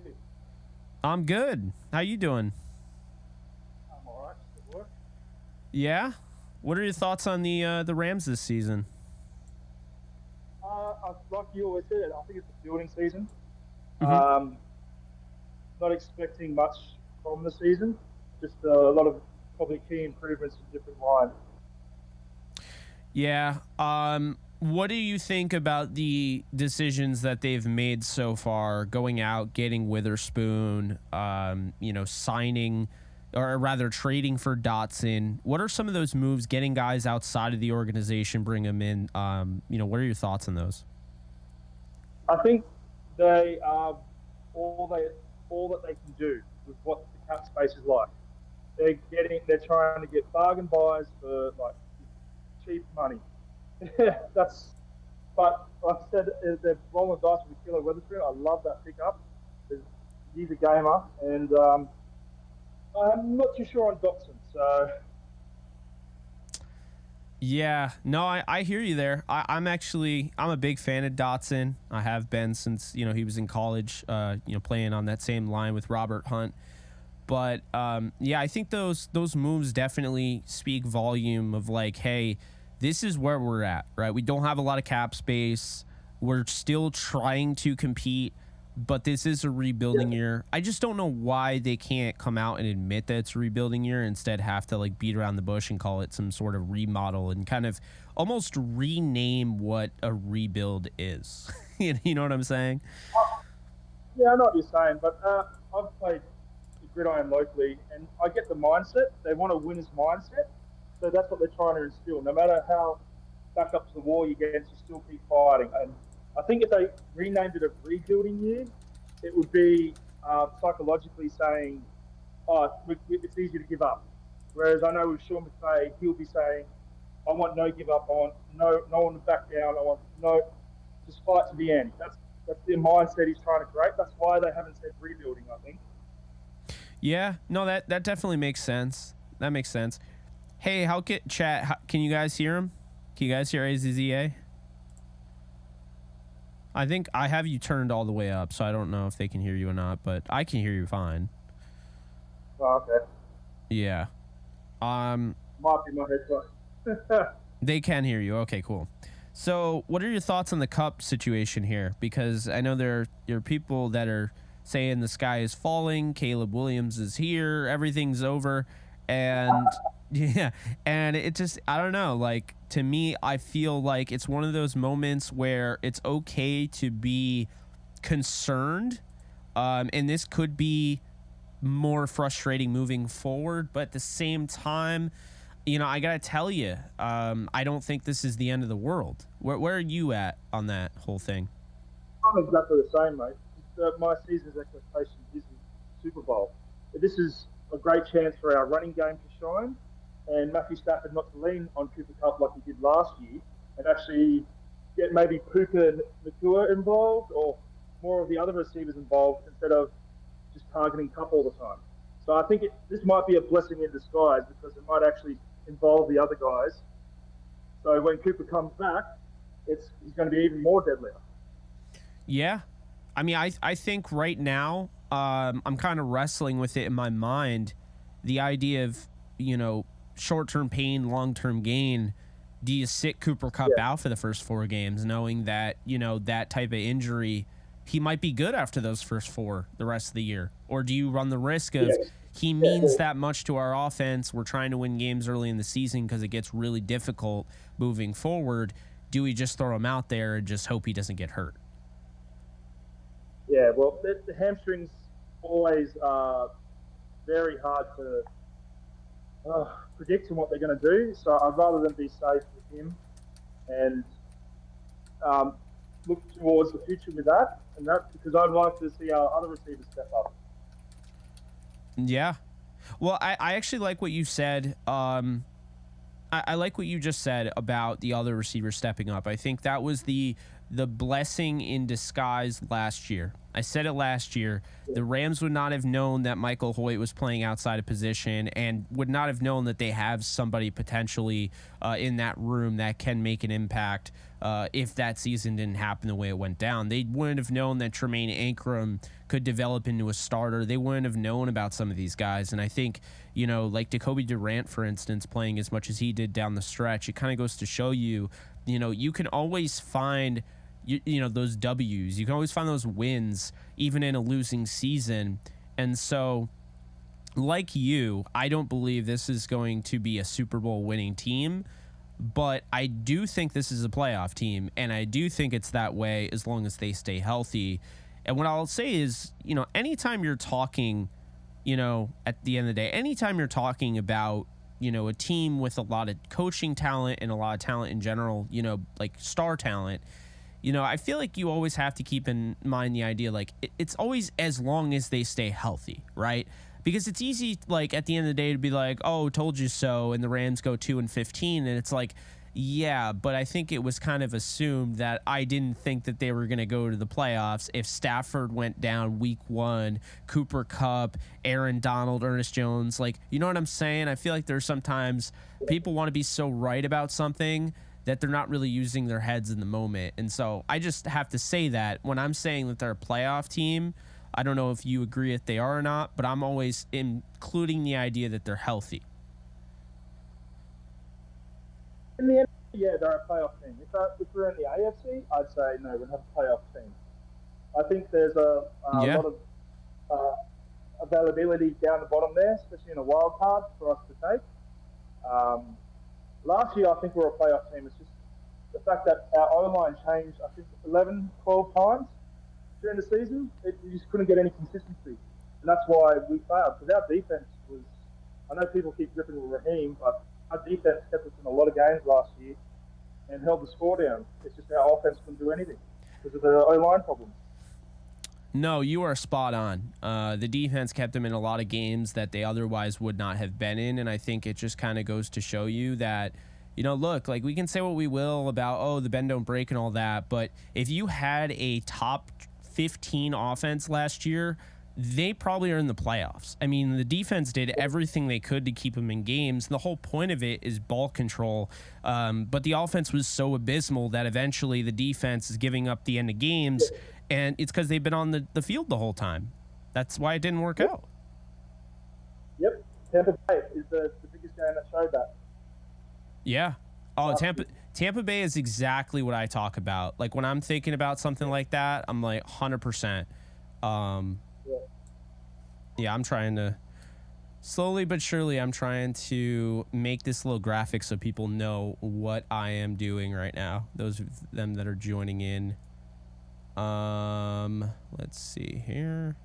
I'm good. How you doing? I'm all right. Just at work. Yeah? What are your thoughts on the Rams this season? Like you always said, I think it's a building season. Mhm. Not expecting much from the season. Just a lot of probably key improvements in different lines. Yeah. What do you think about the decisions that they've made so far, going out, getting Witherspoon, signing, or rather trading for Dotson? What are some of those moves, getting guys outside of the organization, bring them in? What are your thoughts on those? I think they are all that they can do with what the cap space is like. They're trying to get bargain buys for like cheap money. But like I said, they're rolling the dice with Kilo Weatherspoon. I love that pickup. He's a gamer, and I'm not too sure on Dotson. So Yeah, no, I hear you there. I'm a big fan of Dotson. I have been since he was in college, playing on that same line with Robert Hunt. But I think those moves definitely speak volume of like, hey, this is where we're at, right? We don't have a lot of cap space. We're still trying to compete, but this is a rebuilding year. I just don't know why they can't come out and admit that it's a rebuilding year, instead have to like beat around the bush and call it some sort of remodel and kind of almost rename what a rebuild is. You know what I'm saying? yeah, I know what you're saying, but I've played the gridiron locally, and I get the mindset. They want a winner's mindset, so that's what they're trying to instill. No matter how back up to the wall you get, you still keep fighting. And I think if they renamed it a rebuilding year, it would be psychologically saying, "Oh, it's easy to give up." Whereas I know with Sean McVay, he'll be saying, "I want no give up. I want no one to back down. I want just fight to the end." That's the mindset he's trying to create. That's why they haven't said rebuilding, I think. Yeah, no, that definitely makes sense. That makes sense. Hey, can you guys hear him? Can you guys hear AZZA? I think I have you turned all the way up, so I don't know if they can hear you or not, but I can hear you fine. Oh, okay. Yeah. Might be my headset. They can hear you. Okay, cool. So, what are your thoughts on the Kupp situation here? Because I know there are people that are saying the sky is falling, Caleb Williams is here, everything's over, and yeah, and it just, I don't know, like, to me, I feel like it's one of those moments where it's okay to be concerned, and this could be more frustrating moving forward, but at the same time, I gotta tell you, I don't think this is the end of the world. Where are you at on that whole thing? I'm exactly the same, mate. My season's expectation isn't Super Bowl. This is a great chance for our running game to shine, and Matthew Stafford not to lean on Cooper Kupp like he did last year, and actually get maybe Puka and Nakua involved, or more of the other receivers involved, instead of just targeting Kupp all the time. So I think this might be a blessing in disguise, because it might actually involve the other guys. So when Cooper comes back, he's going to be even more deadlier. Yeah. I mean, I think right now, I'm kind of wrestling with it in my mind. The idea of, short-term pain, long-term gain. Do you sit Cooper Kupp out for the first 4 games, knowing that, that type of injury, he might be good after those first 4 the rest of the year? Or do you run the risk of he means that much to our offense, we're trying to win games early in the season because it gets really difficult moving forward? Do we just throw him out there and just hope he doesn't get hurt? Yeah, well, the hamstrings always are very hard to predict on what they're going to do. So I'd rather than be safe with him and look towards the future with that, because I'd like to see our other receivers step up. Yeah. Well, I actually like what you said. I like what you just said about the other receivers stepping up. I think that was the the blessing in disguise last year. I said it last year. The Rams would not have known that Michael Hoyt was playing outside of position and would not have known that they have somebody potentially in that room that can make an impact if that season didn't happen the way it went down. They wouldn't have known that Tremaine Ankrum could develop into a starter. They wouldn't have known about some of these guys. And I think, like Jacoby Durant, for instance, playing as much as he did down the stretch, it kind of goes to show you, you can always find those W's. You can always find those wins even in a losing season. And so, like you, I don't believe this is going to be a Super Bowl winning team, but I do think this is a playoff team, and I do think it's that way as long as they stay healthy. And what I'll say is, anytime you're talking, at the end of the day, anytime you're talking about, a team with a lot of coaching talent and a lot of talent in general, like star talent, I feel like you always have to keep in mind the idea, like, it's always as long as they stay healthy, right? Because it's easy, like, at the end of the day to be like, oh, told you so, and the Rams go 2-15, and it's like, yeah, but I think it was kind of assumed that I didn't think that they were going to go to the playoffs if Stafford went down week 1, Cooper Kupp, Aaron Donald, Ernest Jones. Like, you know what I'm saying? I feel like there's sometimes people want to be so right about something that they're not really using their heads in the moment. And so I just have to say that when I'm saying that they're a playoff team, I don't know if you agree if they are or not, but I'm always including the idea that they're healthy. In the end, yeah, they're a playoff team. If we're in the AFC, I'd say no, we're not a playoff team. I think there's a lot of availability down the bottom there, especially in a wild card for us to take. Last year, I think we were a playoff team. It's just the fact that our O-line changed, I think, 11, 12 times during the season. We just couldn't get any consistency. And that's why we failed. Because our defense was, I know people keep ripping with Raheem, but our defense kept us in a lot of games last year and held the score down. It's just our offense couldn't do anything because of the O-line problems. No, you are spot on. The defense kept them in a lot of games that they otherwise would not have been in, and I think it just kind of goes to show you that, look, like, we can say what we will about, the bend don't break and all that, but if you had a top 15 offense last year, they probably are in the playoffs. I mean, the defense did everything they could to keep them in games. The whole point of it is ball control, but the offense was so abysmal that eventually the defense is giving up the end of games, and it's because they've been on the field the whole time. That's why it didn't work out. Yep. Tampa Bay is the biggest game that showed that. Yeah. Oh, Tampa Bay is exactly what I talk about. Like, when I'm thinking about something like that, I'm like 100%. Yeah, I'm trying to slowly but surely, I'm trying to make this little graphic so people know what I am doing right now. Those of them that are joining in. Let's see here.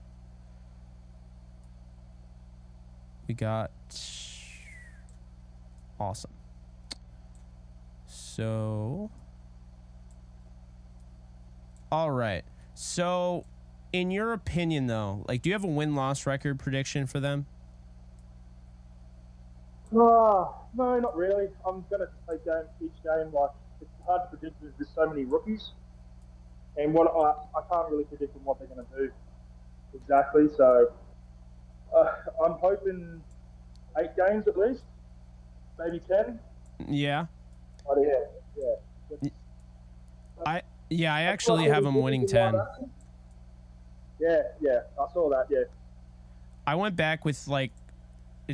We got awesome. So, all right. So, in your opinion, though, like, do you have a win-loss record prediction for them? No, not really. I'm going to take each game. Like, it's hard to predict because there's so many rookies. And what I can't really predict on what they're going to do exactly. So, I'm hoping 8 games at least, maybe 10. Yeah. Oh, yeah. I actually have them winning 10. Yeah, I saw that, yeah. I went back with, like,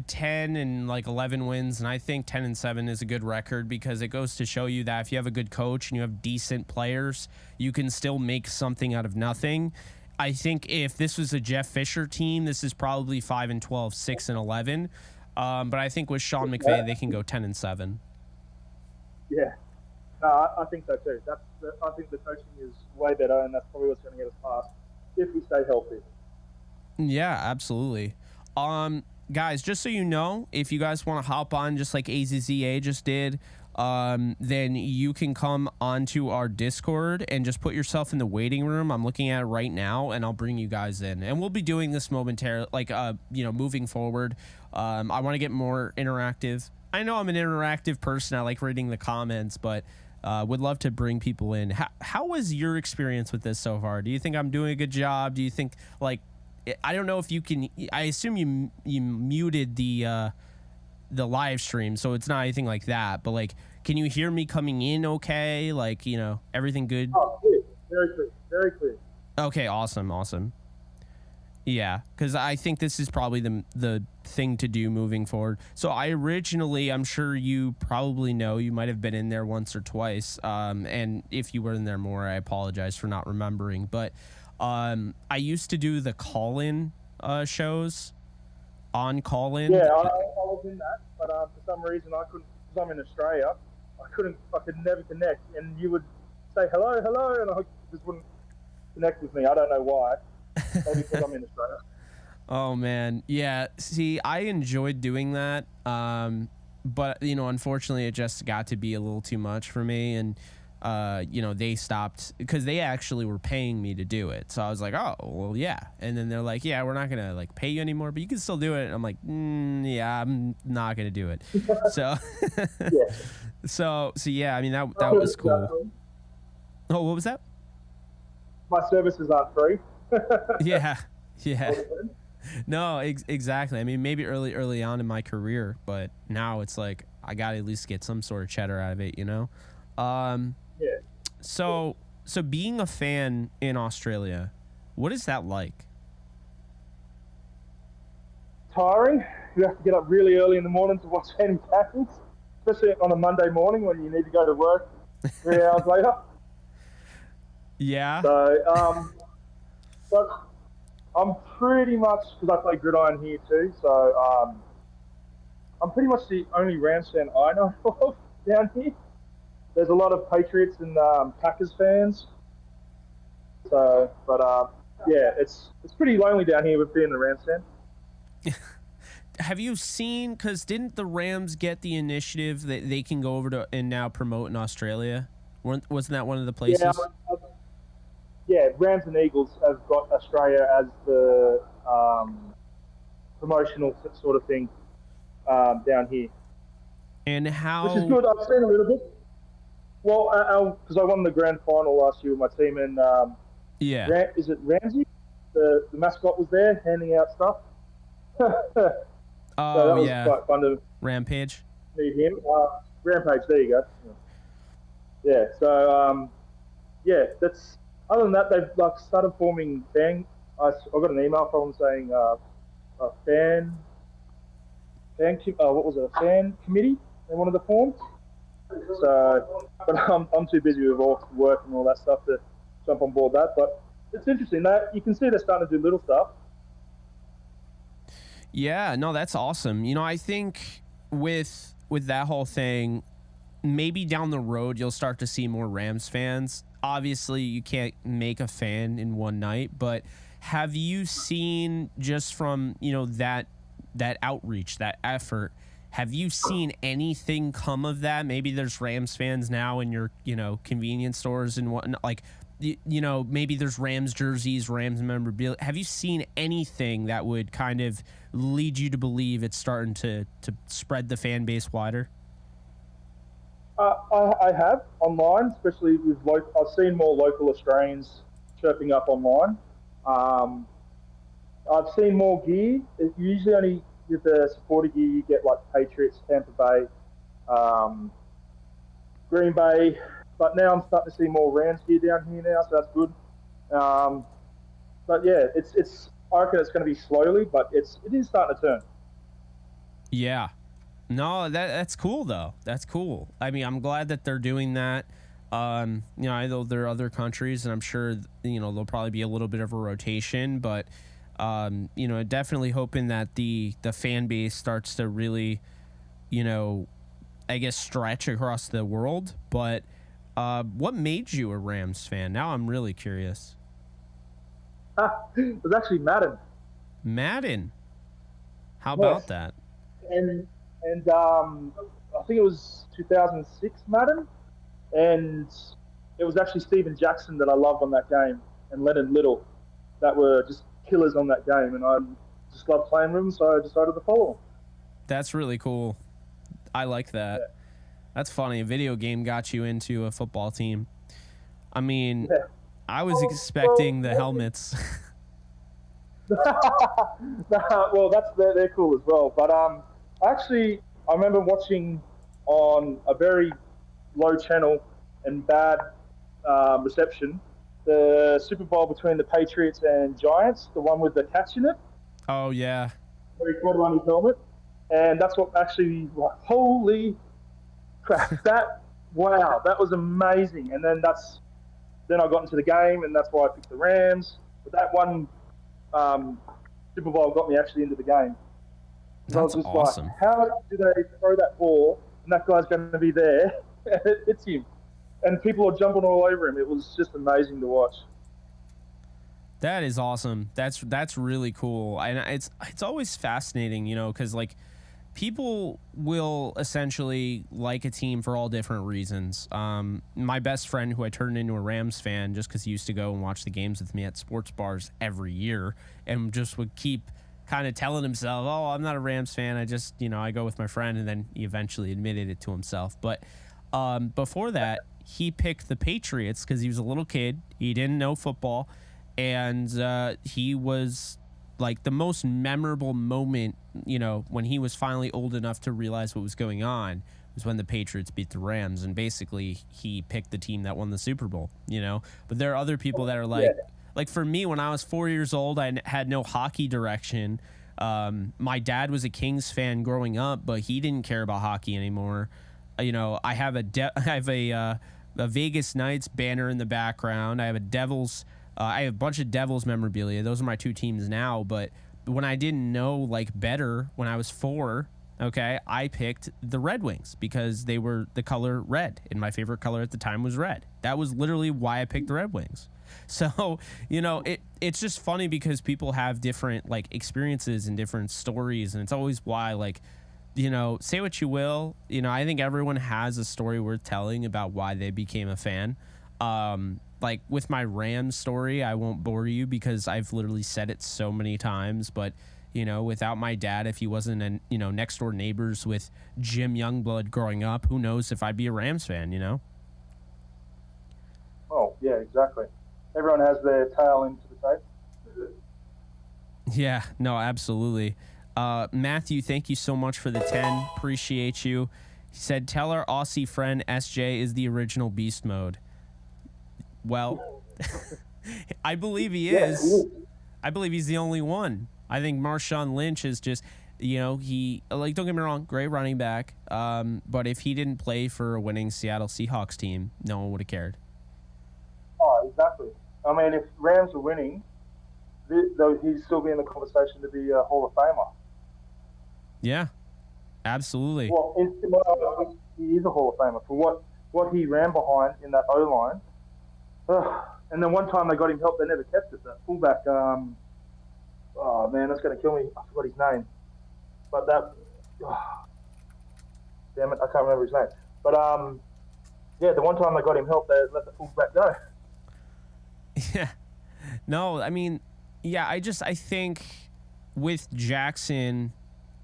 10 and, like, 11 wins, and I think 10-7 is a good record because it goes to show you that if you have a good coach and you have decent players, you can still make something out of nothing. I think if this was a Jeff Fisher team, this is probably 5-12, 6-11. But I think with Sean McVay, they can go 10-7. Yeah, no, I think so too. I think the coaching is way better, and that's probably what's going to get us past if we stay healthy. Yeah, absolutely. Guys, just so you know, if you guys want to hop on just like AZZA just did, then you can come onto our Discord and just put yourself in the waiting room. I'm looking at it right now, and I'll bring you guys in. And we'll be doing this momentarily, like, moving forward. I want to get more interactive. I know I'm an interactive person. I like reading the comments, but Would love to bring people in. How was your experience with this so far? Do you think I'm doing a good job? Do you think, like, I don't know if you can, I assume you muted the live stream, so it's not anything like that, but like, can you hear me coming in okay? Like, everything good? Oh, clear. Very clear. Very clear. Okay, awesome. Yeah, because I think this is probably the thing to do moving forward. So I'm sure you probably know, you might have been in there once or twice. And if you were in there more, I apologize for not remembering. But I used to do the call-in shows on call-in. Yeah, I was in that, but for some reason I couldn't, because I'm in Australia, I could never connect. And you would say hello, and I just wouldn't connect with me. I don't know why. Maybe because I'm in Australia. Oh man, yeah. See, I enjoyed doing that, but unfortunately, it just got to be a little too much for me, and they stopped because they actually were paying me to do it. So I was like, oh well, yeah. And then they're like, yeah, we're not gonna like pay you anymore, but you can still do it. And I'm like, yeah, I'm not gonna do it. So, Yeah. so yeah. I mean that was cool. Oh, what was that? My services aren't free. Yeah. No, exactly. I mean, maybe early on in my career, but now it's like I gotta at least get some sort of cheddar out of it, Yeah. So being a fan in Australia, what is that like? Tiring. You have to get up really early in the morning to watch any tackles, especially on a Monday morning when you need to go to work 3 hours later. Yeah. So, but I'm pretty much, because I play gridiron here too, so I'm pretty much the only Rams fan I know of down here. There's a lot of Patriots and Packers fans. So, but yeah, it's pretty lonely down here with being the Rams fan. Have you seen, because didn't the Rams get the initiative that they can go over to and now promote in Australia? Wasn't that one of the places? Yeah, Rams and Eagles have got Australia as the promotional sort of thing down here. And how? Which is good. I've seen a little bit. Well, because I won the grand final last year with my team, and yeah, is it Ramsey? The mascot was there handing out stuff. Oh, so that was yeah. quite fun to Rampage. meet him. Rampage, there you go. Yeah. So yeah, that's. Other than that, they've like started forming fan. I got an email from them saying a fan. What was it? A fan committee they wanted to form. So, but I'm too busy with work and all that stuff to jump on board that. But it's interesting that you can see they're starting to do little stuff. Yeah, no, that's awesome. I think with that whole thing, maybe down the road you'll start to see more Rams fans. Obviously, you can't make a fan in one night, but have you seen just from that outreach, that effort? Have you seen anything come of that? Maybe there's Rams fans now in your convenience stores and whatnot. Like maybe there's Rams jerseys, Rams memorabilia. Have you seen anything that would kind of lead you to believe it's starting to spread the fan base wider? I have online, especially with I've seen more local Australians chirping up online. I've seen more gear. It usually only with the supporter gear you get like Patriots, Tampa Bay, Green Bay, but now I'm starting to see more Rams gear down here now, so that's good. But yeah, it's I reckon it's going to be slowly, but it is starting to turn. Yeah. No, that's cool though. That's cool. I mean, I'm glad that they're doing that. I know there are other countries, and I'm sure there'll probably be a little bit of a rotation, but definitely hoping that the fan base starts to really, I guess stretch across the world. But what made you a Rams fan? Now I'm really curious. It was actually Madden. Madden. How about that? And I think it was 2006 Madden, and it was actually Steven Jackson that I loved on that game, and Leonard Little, that were just killers on that game, and I just loved playing with them, so I decided to follow them. That's really cool. I like that. That's funny. A video game got you into a football team. I mean, Yeah. I was expecting the helmets. Well, they're cool as well. But actually, I remember watching on a very low channel and bad reception the Super Bowl between the Patriots and Giants, the one with the catch in it. Oh, yeah. Where he caught on his helmet, and that's what actually, like, holy crap! Wow, that was amazing. And then I got into the game, and that's why I picked the Rams. But that one Super Bowl got me actually into the game. That's I was just awesome. like, how do they throw that ball and that guy's going to be there and it hits him? And people are jumping all over him. It was just amazing to watch. That is awesome. That's really cool. And it's always fascinating, you know, because like people will essentially like a team for all different reasons. My best friend, who I turned into a Rams fan just because he used to go and watch the games with me at sports bars every year, and just would keep kind of telling himself, "Oh, I'm not a Rams fan. I just, you know, I go with my friend," and then he eventually admitted it to himself. But before that, he picked the Patriots because he was a little kid. He didn't know football. And he was like the most memorable moment, you know, when he was finally old enough to realize what was going on, was when the Patriots beat the Rams. And basically he picked the team that won the Super Bowl, you know. But there are other people that are like for me, when I was 4 years old, I had no hockey direction. My dad was a Kings fan growing up, but he didn't care about hockey anymore. You know, I have a Vegas Knights banner in the background. I have a bunch of Devils memorabilia. Those are my two teams now. But when I didn't know like better, when I was 4, okay, I picked the Red Wings because they were the color red, and my favorite color at the time was red. That was literally why I picked the Red Wings. So, you know, it's just funny because people have different like experiences and different stories, and it's always why, like, you know, say what you will, you know, I think everyone has a story worth telling about why they became a fan. Like with my Rams story, I won't bore you because I've literally said it so many times, but you know, without my dad, if he wasn't you know, next door neighbors with Jim Youngblood growing up, who knows if I'd be a Rams fan, you know? Oh, yeah, exactly. Everyone has their tail into the tape. Yeah, no, absolutely. Matthew, thank you so much for the 10. Appreciate you. He said, tell our Aussie friend SJ is the original beast mode. Well, I believe he is. I believe he's the only one. I think Marshawn Lynch is just, you know, he, like, don't get me wrong, great running back. But if he didn't play for a winning Seattle Seahawks team, no one would have cared. Oh, exactly. I mean, if Rams were winning, though, he'd still be in the conversation to be a Hall of Famer. Yeah, absolutely. Well, he is a Hall of Famer for what he ran behind in that O-line. And then one time they got him help, they never kept it. That fullback, oh man, that's going to kill me. I forgot his name. But damn it, I can't remember his name. But yeah, the one time they got him help, they let the fullback go. Yeah. No, I mean, yeah, I think with Jackson,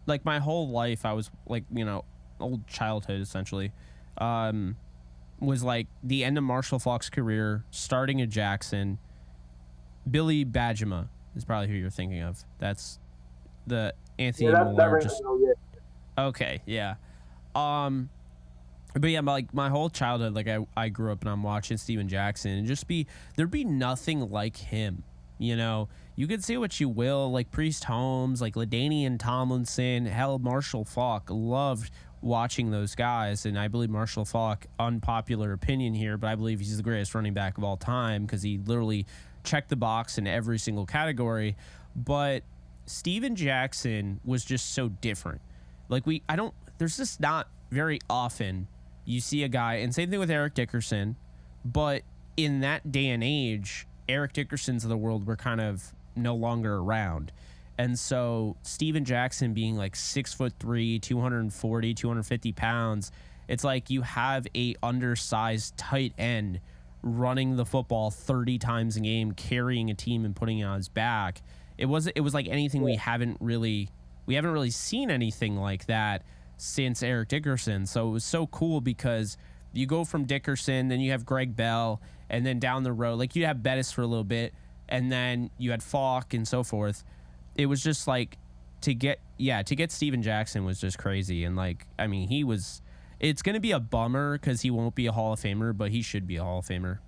like my whole life, I was like, you know, old childhood essentially, was like the end of Marshall Faulk's career, starting at Jackson. Billy Badgema is probably who you're thinking of. That's the Anthony Miller. Okay, yeah. But yeah, like my whole childhood, like I grew up and I'm watching Steven Jackson, and there'd be nothing like him. You know, you could say what you will, like Priest Holmes, like LaDainian Tomlinson, hell, Marshall Faulk. Loved watching those guys, and I believe Marshall Faulk, unpopular opinion here, but I believe he's the greatest running back of all time because he literally checked the box in every single category. But Steven Jackson was just so different. Like there's just not very often you see a guy, and same thing with Eric Dickerson, but in that day and age, Eric Dickersons of the world were kind of no longer around. And so Steven Jackson being like 6'3", 240, 250 pounds, it's like you have a undersized tight end running the football 30 times a game, carrying a team and putting it on his back. It was like anything we haven't really seen anything like that since Eric Dickerson. So it was so cool because you go from Dickerson, then you have Greg Bell, and then down the road, like you have Bettis for a little bit, and then you had Falk and so forth. It was just like to get Steven Jackson was just crazy. And like, I mean, it's going to be a bummer because he won't be a Hall of Famer, but he should be a Hall of Famer.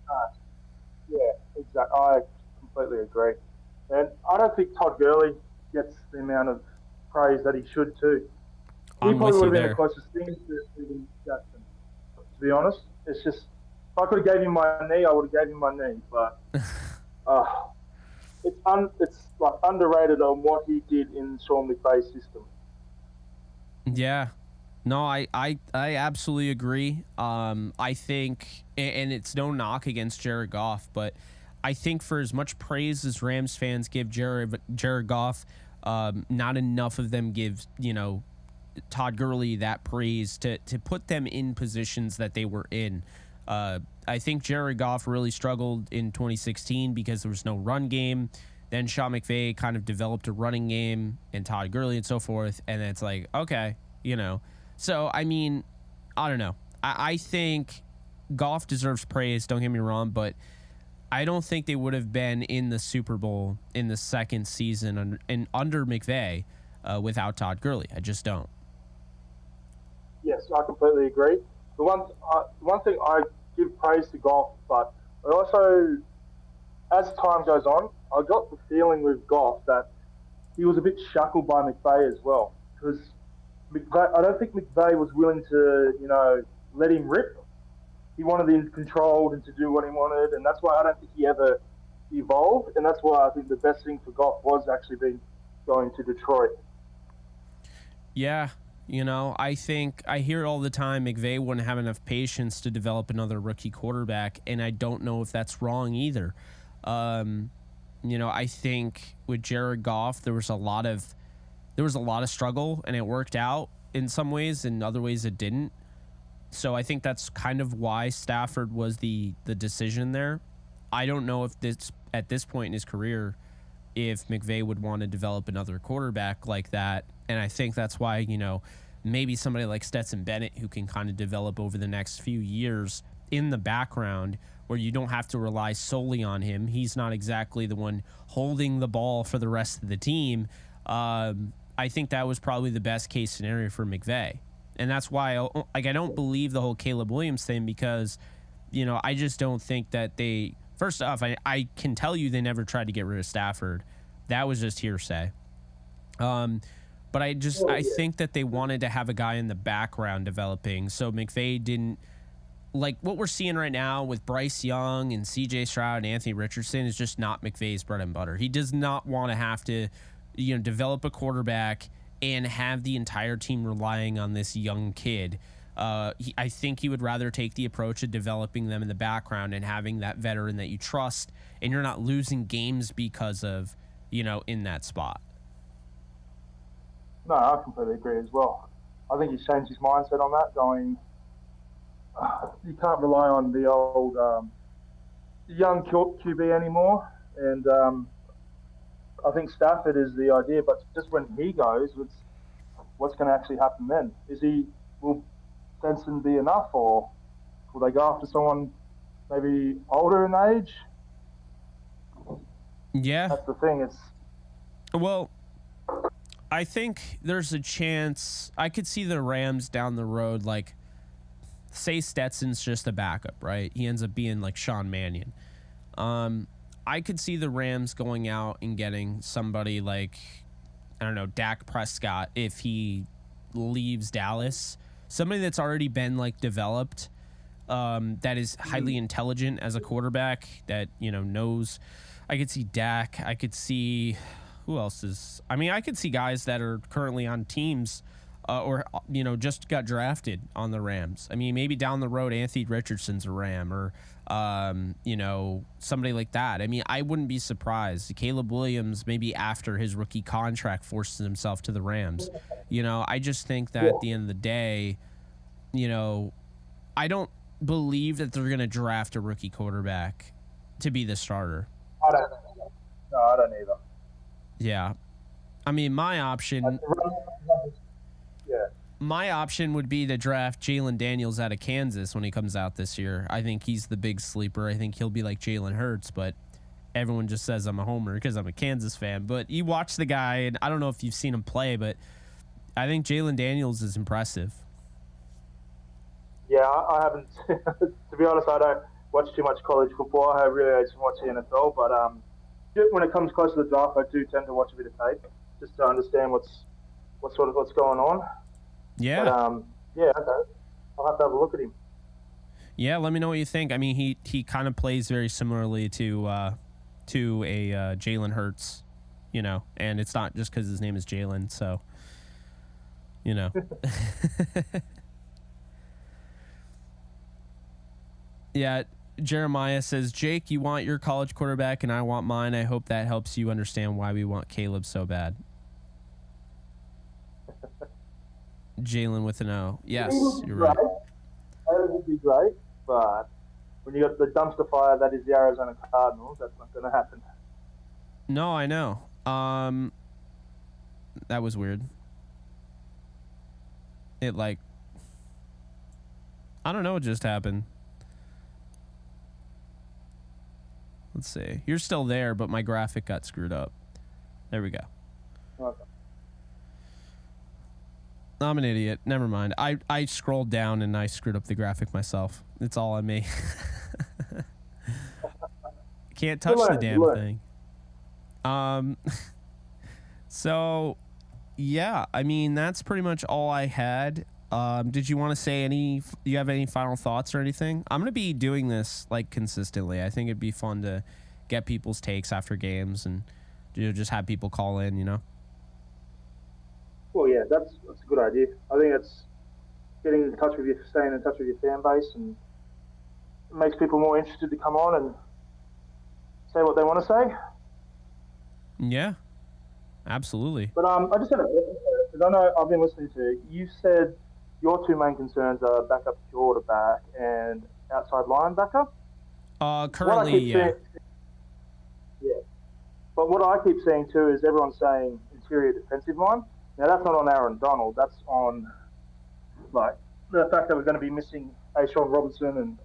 Yeah, exactly. I completely agree. And I don't think Todd Gurley gets the amount of praise that he should too. He I'm probably with would you have been there. the closest thing to Steven Jackson. To be honest, it's just if I could have gave him my knee, I would have gave him my knee. But it's like underrated on what he did in Sean McVay's system. Yeah. No, I absolutely agree. I think, and it's no knock against Jared Goff, but I think for as much praise as Rams fans give Jared Goff, not enough of them give, Todd Gurley that praise to put them in positions that they were in. I think Jared Goff really struggled in 2016 because there was no run game. Then Sean McVay kind of developed a running game and Todd Gurley and so forth. And it's like, okay, So, I mean, I don't know. I think Goff deserves praise, don't get me wrong, but I don't think they would have been in the Super Bowl in the second season under McVay without Todd Gurley. I just don't. Yes, I completely agree. The one thing I give praise to Goff, but I also, as time goes on, I got the feeling with Goff that he was a bit shackled by McVay as well, because I don't think McVay was willing to, let him rip. He wanted him controlled and to do what he wanted, and that's why I don't think he ever evolved, and that's why I think the best thing for Goff was actually going to Detroit. Yeah, I think I hear all the time McVay wouldn't have enough patience to develop another rookie quarterback, and I don't know if that's wrong either. I think with Jared Goff, there was a lot of struggle, and it worked out in some ways, in other ways it didn't. So I think that's kind of why Stafford was the decision there. I don't know if at this point in his career, if McVay would want to develop another quarterback like that. And I think that's why, maybe somebody like Stetson Bennett, who can kind of develop over the next few years in the background where you don't have to rely solely on him. He's not exactly the one holding the ball for the rest of the team. I think that was probably the best case scenario for McVay. And that's why I don't believe the whole Caleb Williams thing, because, I just don't think that they, first off, I can tell you they never tried to get rid of Stafford. That was just hearsay. But I think that they wanted to have a guy in the background developing. So McVay didn't, like what we're seeing right now with Bryce Young and CJ Stroud and Anthony Richardson is just not McVay's bread and butter. He does not want to have to, develop a quarterback and have the entire team relying on this young kid. I think he would rather take the approach of developing them in the background and having that veteran that you trust, and you're not losing games because of, in that spot. No, I completely agree as well. I think he's changed his mindset on that, going, you can't rely on the old young QB anymore. And I think Stafford is the idea, but just when he goes, what's going to actually happen then? Will Stenson be enough, or will they go after someone maybe older in age? Yeah. That's the thing. Well, I think there's a chance I could see the Rams down the road, like, say Stetson's just a backup, right? He ends up being like Sean Mannion. I could see the Rams going out and getting somebody like, I don't know, Dak Prescott if he leaves Dallas. Somebody that's already been like developed, that is highly intelligent as a quarterback, that, knows. I could see Dak. I could see who else is. I mean, I could see guys that are currently on teams or just got drafted on the Rams. I mean, maybe down the road, Anthony Richardson's a Ram, or somebody like that. I mean, I wouldn't be surprised. Caleb Williams, maybe after his rookie contract, forces himself to the Rams. I just think that at the end of the day, I don't believe that they're going to draft a rookie quarterback to be the starter. I don't either. Yeah. I mean, my option... Yeah. My option would be to draft Jalen Daniels out of Kansas when he comes out this year. I think he's the big sleeper. I think he'll be like Jalen Hurts, but everyone just says I'm a homer because I'm a Kansas fan. But you watch the guy, and I don't know if you've seen him play, but I think Jalen Daniels is impressive. Yeah, I haven't. To be honest, I don't watch too much college football. I really just watch the NFL. But when it comes close to the draft, I do tend to watch a bit of tape just to understand what's going on. Yeah. But, yeah, okay. I'll have to have a look at him. Yeah, let me know what you think. I mean, he kind of plays very similarly to a Jalen Hurts, you know, and it's not just because his name is Jalen, so, you know. Yeah, Jeremiah says, Jake, you want your college quarterback and I want mine. I hope that helps you understand why we want Caleb so bad. Jalen with an O. Yes, you're right. That would be great, but when you got the dumpster fire that is the Arizona Cardinals, that's not going to happen. No, I know. That was weird. It I don't know what just happened. Let's see. You're still there, but my graphic got screwed up. There we go. Okay. I'm an idiot. Never mind. I scrolled down and I screwed up the graphic myself. It's all on me. Can't touch the damn thing. So, yeah. I mean, that's pretty much all I had. Did you want to say do you have any final thoughts or anything? I'm going to be doing this consistently. I think it'd be fun to get people's takes after games and just have people call in, you know? Well, yeah, that's a good idea. I think it's staying in touch with your fan base, and it makes people more interested to come on and say what they want to say. Yeah, absolutely. But I just had a question, because I know I've been listening to you said your two main concerns are backup quarterback and outside linebacker. Currently, yeah. Yeah. But what I keep seeing too is everyone's saying interior defensive line. Now that's not on Aaron Donald. That's on the fact that we're going to be missing Ashawn Robinson and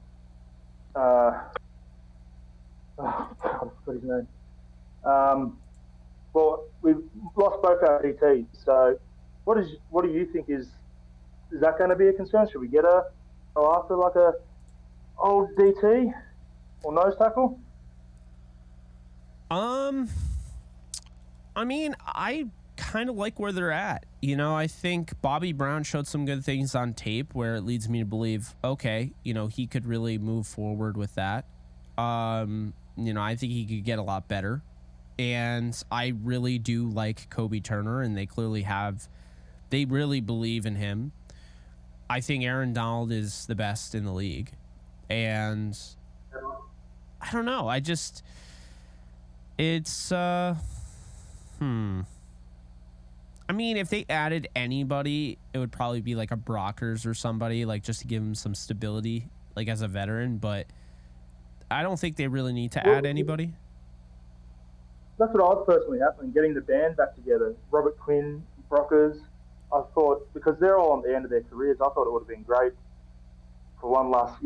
God, I forgot his name. Well, we've lost both our DTs. So, what do you think is that going to be a concern? Should we go after a old DT or nose tackle? I mean, I kind of like where they're at. You know, I think Bobby Brown showed some good things on tape where it leads me to believe, okay, you know, he could really move forward with that. You know, I think he could get a lot better. And I really do like Kobe Turner, and they really believe in him. I think Aaron Donald is the best in the league. And I don't know. I mean, if they added anybody, it would probably be like a Brockers or somebody, just to give him some stability, as a veteran. But I don't think they really need to add anybody. That's what I was personally happening, getting the band back together. Robert Quinn, Brockers. I thought, because they're all on the end of their careers, I thought it would have been great for one last,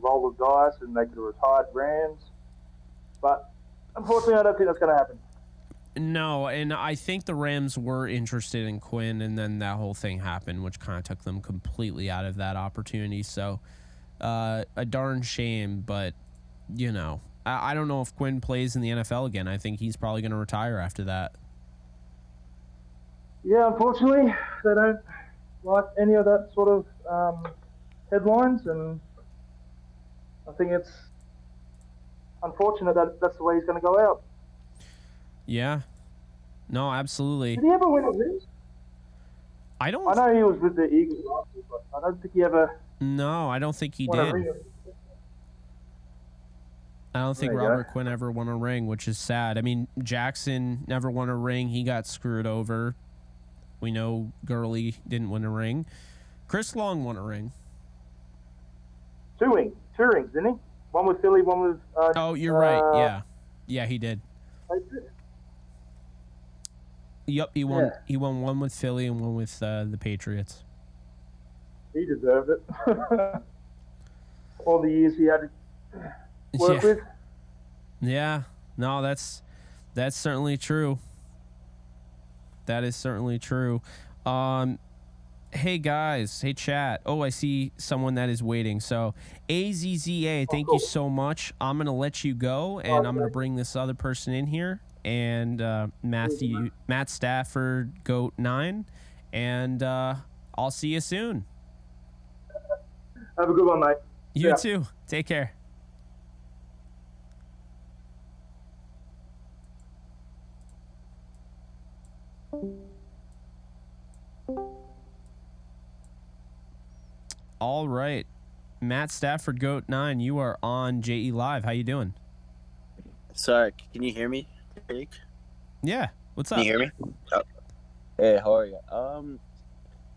roll of dice, and they could have retired Rams. But unfortunately, I don't think that's going to happen. No, and I think the Rams were interested in Quinn, and then that whole thing happened, which kind of took them completely out of that opportunity. So, a darn shame, but, I don't know if Quinn plays in the NFL again. I think he's probably going to retire after that. Yeah, unfortunately, they don't like any of that sort of headlines, and I think it's unfortunate that that's the way he's going to go out. Yeah. No, absolutely. Did he ever win a ring? I know he was with the Eagles last year, but I don't think he ever... No, I don't think he did. I don't think Robert Quinn ever won a ring, which is sad. I mean, Jackson never won a ring. He got screwed over. We know Gurley didn't win a ring. Chris Long won a ring. Two rings, didn't he? One with Philly, one with... oh, you're right. Yeah. Yeah, he did. Yep, he won. Yeah. He won one with Philly and one with the Patriots. he deserved it. All the years he had to work with. Yeah. No, that's certainly true. That is certainly true. Hey guys, hey chat. Oh, I see someone that is waiting. So AZZA, thank you so much. I'm gonna let you go, and I'm gonna bring this other person in here, and Matt Stafford, Goat9, and I'll see you soon. Have a good one, mate. You too. Take care. All right, Matt Stafford, Goat9, you are on JE Live. How you doing? Sorry, can you hear me, Jake? Yeah. What's up? Can you hear me? Oh. Hey, how are you?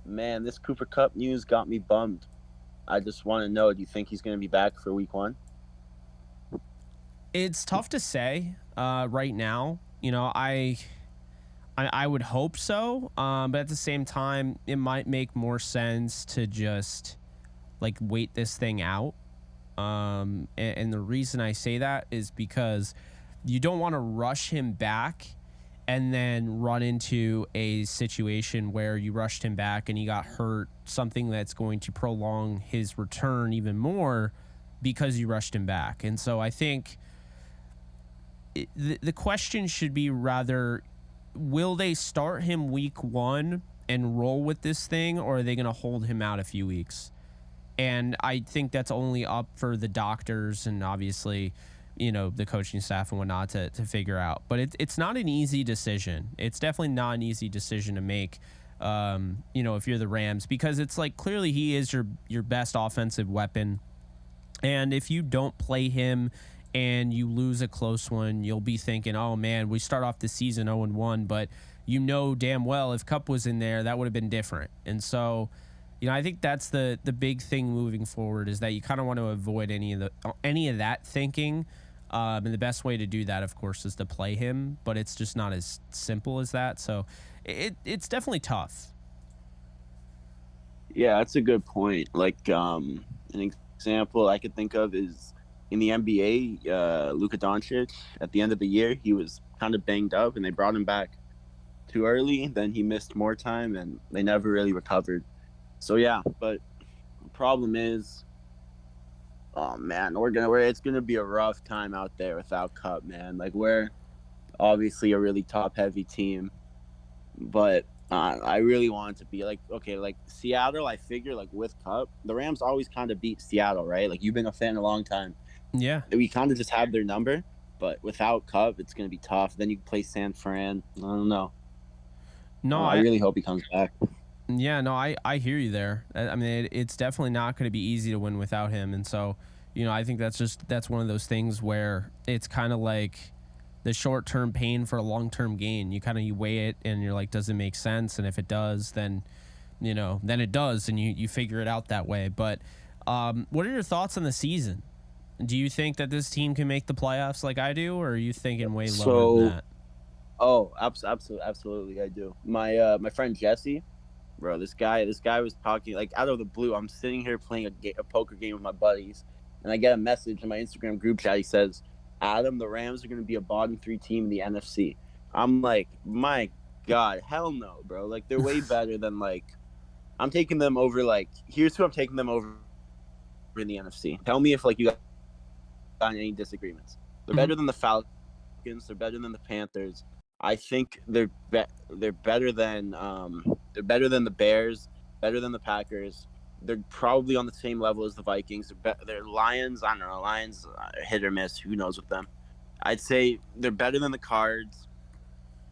Man, this Cooper Kupp news got me bummed. I just want to know, do you think he's going to be back for week 1? It's tough to say right now. You know, I would hope so, but at the same time, it might make more sense to just like wait this thing out. And the reason I say that is because you don't want to rush him back and then run into a situation where you rushed him back and he got hurt, something that's going to prolong his return even more because you rushed him back. And so I think the question should be rather, will they start him week 1 and roll with this thing, or are they going to hold him out a few weeks? And I think that's only up for the doctors and obviously, you know, the coaching staff and whatnot to figure out. But it's not an easy decision. It's definitely not an easy decision to make, you know, if you're the Rams, because it's like clearly he is your best offensive weapon. And if you don't play him and you lose a close one, you'll be thinking, oh, man, we start off the season 0-1. But you know damn well if Kupp was in there, that would have been different. And so, you know, I think that's the big thing moving forward, is that you kind of want to avoid any of that thinking. And the best way to do that, of course, is to play him. But it's just not as simple as that. So it's definitely tough. Yeah, that's a good point. Like an example I could think of is in the NBA, Luka Doncic, at the end of the year, he was kind of banged up and they brought him back too early. Then he missed more time and they never really recovered. So yeah, but the problem is, oh man, it's gonna be a rough time out there without Kupp, man. Like, we're obviously a really top-heavy team, but I really want it to be like, okay, like Seattle. I figure like with Kupp, the Rams always kind of beat Seattle, right? Like, you've been a fan a long time. Yeah, we kind of just have their number, but without Kupp, it's gonna be tough. Then you play San Fran. I don't know. No, I really hope he comes back. Yeah, no, I hear you there. I mean, it's definitely not going to be easy to win without him. And so, you know, I think that's one of those things where it's kind of like the short-term pain for a long-term gain. You weigh it and you're like, does it make sense? And if it does, then, you know, then it does, and you figure it out that way. But what are your thoughts on the season? Do you think that this team can make the playoffs like I do, or are you thinking way lower than that? Oh, absolutely, I do. My friend Jesse, bro, this guy was talking like out of the blue. I'm sitting here playing a poker game with my buddies, and I get a message in my Instagram group chat. He says, "Adam, the Rams are going to be a bottom 3 team in the NFC." I'm like, my God, hell no, bro. Like, they're way better than, like, I'm taking them over. Like, here's who I'm taking them over in the NFC. Tell me if like you got any disagreements. They're better than the Falcons. They're better than the Panthers. I think they're better than the Bears, better than the Packers. They're probably on the same level as the Vikings. They're Lions. I don't know. Lions hit or miss. Who knows with them? I'd say they're better than the Cards.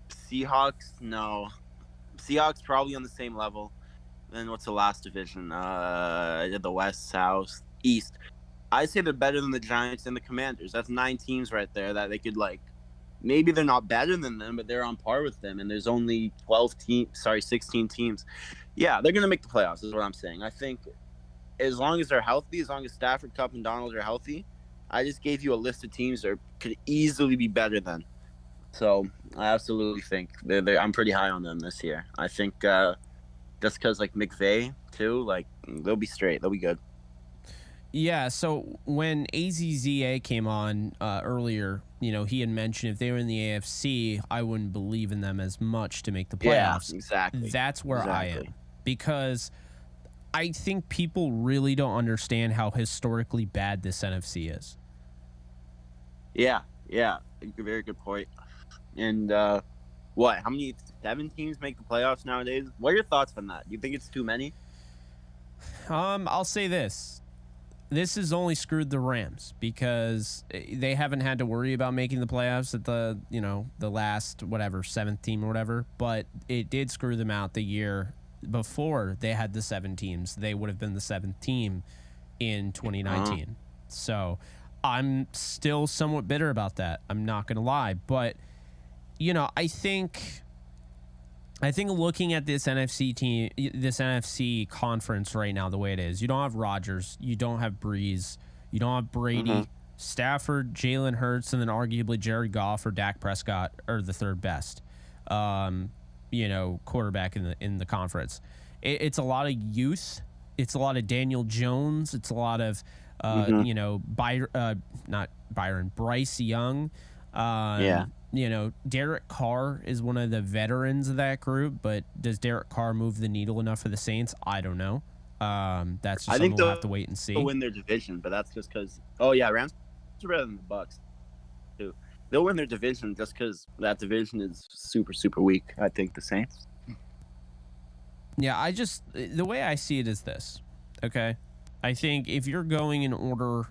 Seahawks, no. Seahawks probably on the same level. Then what's the last division? The West, South, East. I'd say they're better than the Giants and the Commanders. That's 9 teams right there that they could, like, maybe they're not better than them, but they're on par with them. And there's only 16 teams. Yeah, they're going to make the playoffs is what I'm saying. I think as long as they're healthy, as long as Stafford, Kupp, and Donald are healthy, I just gave you a list of teams that could easily be better than. So I absolutely think I'm pretty high on them this year. I think just because, like, McVay, too, like, they'll be straight. They'll be good. Yeah, so when AZZA came on earlier, he had mentioned if they were in the AFC, I wouldn't believe in them as much to make the playoffs. Yeah, exactly. That's where I am, because I think people really don't understand how historically bad this NFC is. Yeah, very good point. And what? How many 7 teams make the playoffs nowadays? What are your thoughts on that? Do you think it's too many? I'll say this. This has only screwed the Rams because they haven't had to worry about making the playoffs at the last 7th team or whatever, but it did screw them out the year before they had the 7 teams. They would have been the 7th team in 2019. So I'm still somewhat bitter about that. I'm not going to lie, but I think looking at this NFC team, this NFC conference right now, the way it is, you don't have Rodgers, you don't have Breeze, you don't have Brady, Stafford, Jalen Hurts, and then arguably Jared Goff or Dak Prescott are the third best, quarterback in the conference. It's a lot of youth. It's a lot of Daniel Jones. It's a lot of, Bryce Young. Derek Carr is one of the veterans of that group, but does Derek Carr move the needle enough for the Saints? I don't know. That's just something we'll have to wait and see. They'll win their division, but that's just because. Oh yeah, Rams are better than the Bucks too. They'll win their division just because that division is super, super weak. I think the Saints. Yeah, the way I see it is this. Okay, I think if you're going in order,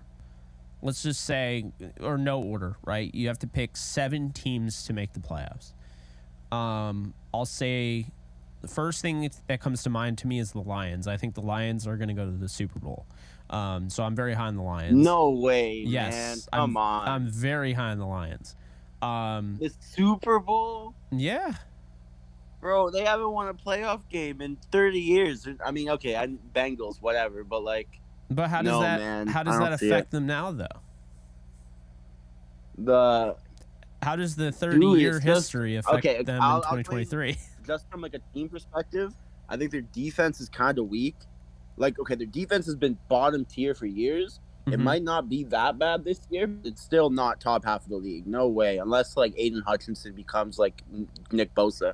let's just say, or no order, right? You have to pick 7 teams to make the playoffs. I'll say the first thing that comes to mind to me is the Lions. I think the Lions are going to go to the Super Bowl. So I'm very high on the Lions. No way, yes, man. Come on. I'm very high on the Lions. The Super Bowl? Yeah. Bro, they haven't won a playoff game in 30 years. I mean, okay, Bengals, whatever, but like. But how does that affect them now, though? How does the 30-year history affect them in 2023? Just from like a team perspective, I think their defense is kind of weak. Like, okay, their defense has been bottom tier for years. It might not be that bad this year, but it's still not top half of the league. No way, unless like Aiden Hutchinson becomes like Nick Bosa.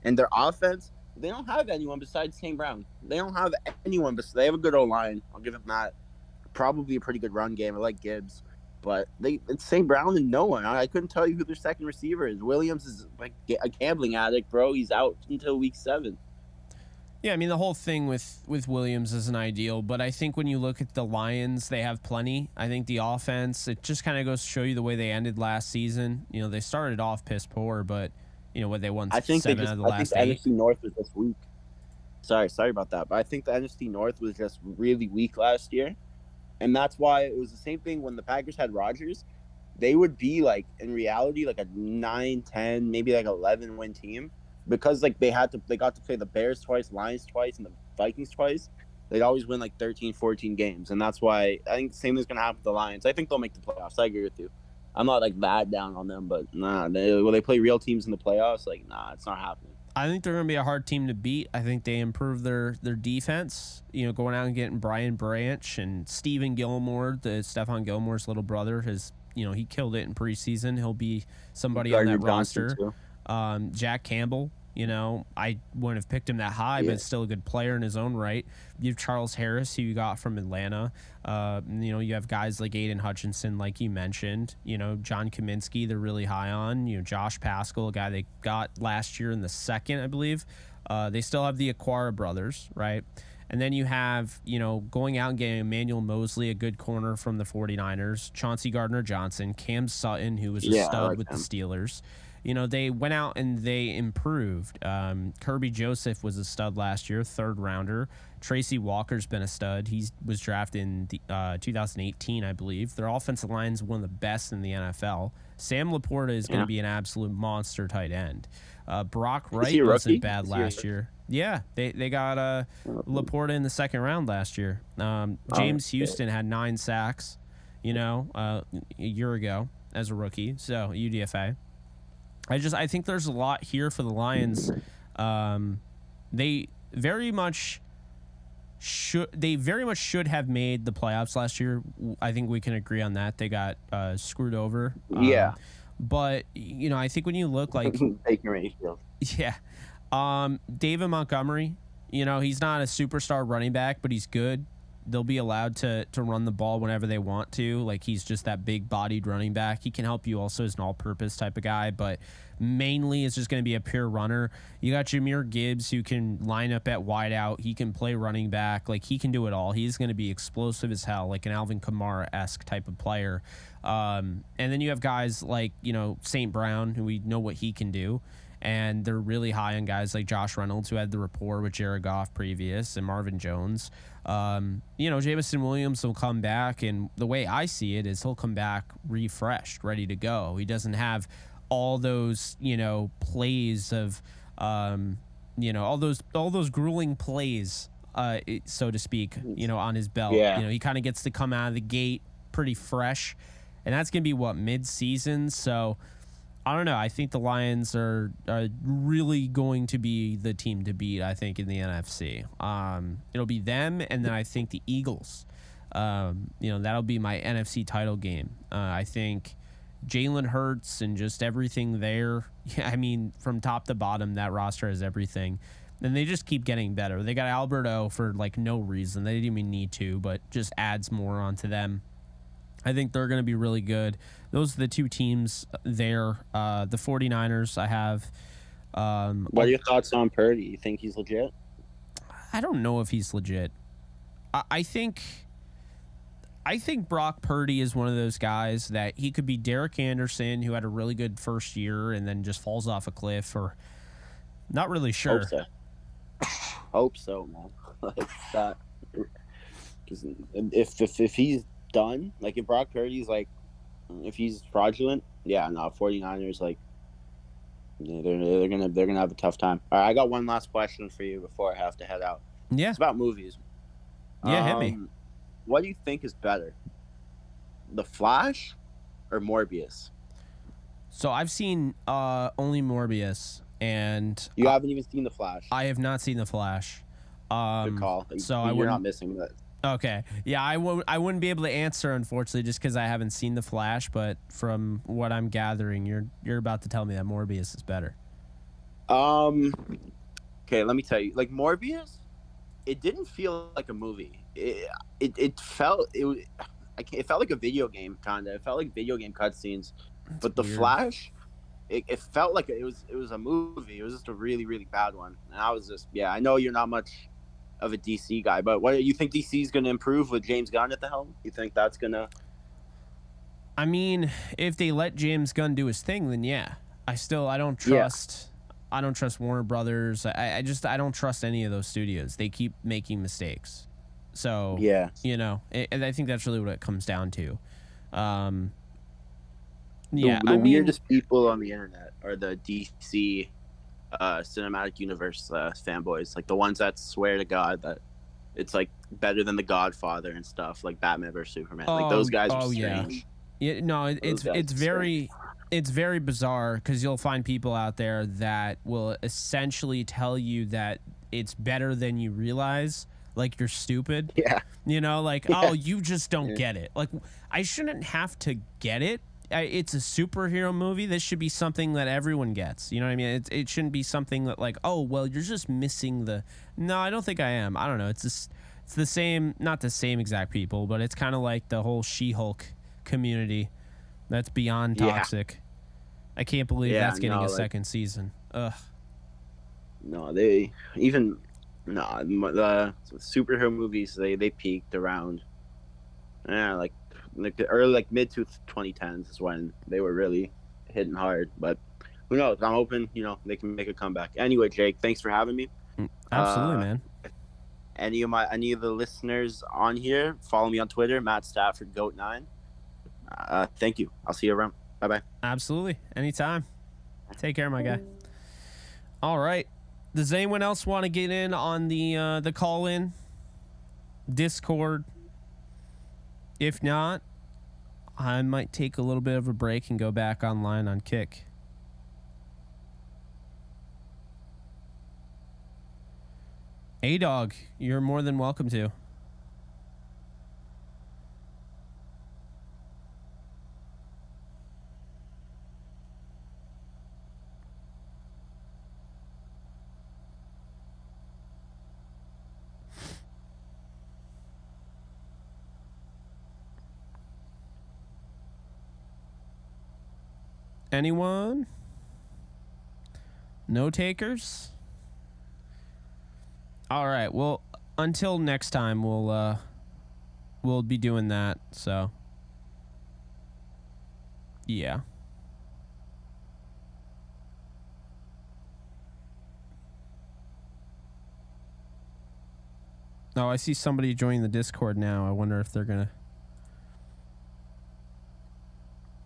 And their offense, they don't have anyone besides St. Brown. They don't have anyone, but they have a good O-line. I'll give them that. Probably a pretty good run game. I like Gibbs. But it's St. Brown and no one. I couldn't tell you who their second receiver is. Williams is like a gambling addict, bro. He's out until week 7. Yeah, I mean, the whole thing with Williams isn't ideal. But I think when you look at the Lions, they have plenty. I think the offense, it just kind of goes to show you the way they ended last season. They started off piss poor, but... what they won 7 out of the last 8. I think the NFC North was just weak. Sorry about that. But I think the NFC North was just really weak last year. And that's why it was the same thing when the Packers had Rodgers. They would be, like, in reality, like a 9, 10, maybe like 11-win team. Because, like, they got to play the Bears twice, Lions twice, and the Vikings twice. They'd always win, like, 13, 14 games. And that's why I think the same thing's going to happen with the Lions. I think they'll make the playoffs. I agree with you. I'm not like that down on them, but nah, will they play real teams in the playoffs? Like, nah, it's not happening. I think they're going to be a hard team to beat. I think they improve their defense, going out and getting Brian Branch and Steven Gilmore, Stephon Gilmore's little brother, he killed it in preseason. He'll be somebody on that roster. Jack Campbell, I wouldn't have picked him that high, but still a good player in his own right. You have Charles Harris, who you got from Atlanta. You have guys like Aiden Hutchinson, like you mentioned. John Kaminsky, they're really high on. Josh Pascal, a guy they got last year in the 2nd, I believe. They still have the Aquara brothers, right? And then you have, going out and getting Emmanuel Mosley, a good corner from the 49ers, Chauncey Gardner-Johnson, Cam Sutton, who was a stud with the Steelers. They went out and they improved. Kirby Joseph was a stud last year, 3rd rounder. Tracy Walker's been a stud. He was drafted in 2018, I believe. Their offensive line is one of the best in the NFL. Sam Laporta is going to be an absolute monster tight end. Brock Wright wasn't bad last year. Yeah, they got Laporta in the 2nd round last year. James Houston had 9 sacks, a year ago as a rookie. So UDFA. I think there's a lot here for the Lions. They very much they very much should have made the playoffs last year. I think we can agree on that. They got screwed over. Yeah. But I think when you look like Baker Mayfield. yeah, David Montgomery, he's not a superstar running back, but he's good. They'll be allowed to run the ball whenever they want to. Like, he's just that big-bodied running back. He can help you also as an all-purpose type of guy, but mainly it's just going to be a pure runner. You got Jahmyr Gibbs, who can line up at wideout. He can play running back. Like, he can do it all. He's going to be explosive as hell, like an Alvin Kamara-esque type of player. And then you have guys like, St. Brown, who we know what he can do. And they're really high on guys like Josh Reynolds, who had the rapport with Jared Goff previous, and Marvin Jones. Jameson Williams will come back, and the way I see it is he'll come back refreshed, ready to go. He doesn't have all those, plays of, all those grueling plays, so to speak, on his belt. Yeah. He kind of gets to come out of the gate pretty fresh, and that's going to be mid-season. So I don't know. I think the Lions are really going to be the team to beat, I think, in the NFC. It'll be them, and then I think the Eagles. That'll be my NFC title game. I think Jalen Hurts and just everything there. I mean, from top to bottom, that roster has everything. And they just keep getting better. They got Alberto for, no reason. They didn't even need to, but just adds more onto them. I think they're going to be really good. Those are the two teams there. The 49ers, I have. What are your thoughts on Purdy? You think he's legit? I don't know if he's legit. I think Brock Purdy is one of those guys that he could be Derek Anderson, who had a really good first year and then just falls off a cliff, or not really sure. Hope so, man. Like that. Because if he's done, like if Brock Purdy's if he's fraudulent, 49ers they're gonna have a tough time. All right, I got one last question for you before I have to head out. Yeah, it's about movies. Yeah, hit me. What do you think is better, The Flash or Morbius? So I've seen only Morbius, and you haven't even seen The Flash. I have not seen The Flash. Good call. So you're not missing that. Okay. Yeah, I wouldn't be able to answer, unfortunately, just because I haven't seen The Flash, but from what I'm gathering, you're about to tell me that Morbius is better. Okay, let me tell you. Morbius, it didn't feel like a movie. It felt like a video game, kind of. It felt like video game cutscenes. But The Flash, it felt like it was a movie. It was just a really, really bad one. And I was just, I know you're not much of a DC guy, but what you think DC is going to improve with James Gunn at the helm? You think that's going to? I mean, if they let James Gunn do his thing, then yeah. I don't trust. Yeah. I don't trust Warner Brothers. I don't trust any of those studios. They keep making mistakes. So yeah, and I think that's really what it comes down to. The weirdest people on the internet are the DC cinematic universe fanboys, the ones that swear to God that it's better than The Godfather and stuff, like Batman vs Superman. Those guys are strange. Yeah, no, it's very bizarre, because you'll find people out there that will essentially tell you that it's better than you realize. You're stupid. Yeah. Oh, you just don't get it. I shouldn't have to get it. It's a superhero movie. This should be something that everyone gets. You know what I mean? It shouldn't be something that you're just missing the. No, I don't think I am. I don't know. It's the same, not the same exact people, but it's kind of like the whole She-Hulk community. That's beyond toxic. I can't believe that's getting a second season. Ugh. No, the superhero movies, they peaked around the early mid to 2010s is when they were really hitting hard. But who knows? I'm hoping they can make a comeback. Anyway, Jake, thanks for having me. Absolutely, man. Any of the listeners on here, follow me on Twitter, Matt Stafford Goat9. Thank you. I'll see you around. Bye-bye. Absolutely. Anytime. Take care, my guy. All right. Does anyone else want to get in on the call-in Discord? If not, I might take a little bit of a break and go back online on Kick. A-Dog, you're more than welcome to. Anyone? No takers? All right. Well, until next time, we'll be doing that. So, yeah. Oh, I see somebody joining the Discord now. I wonder if they're gonna.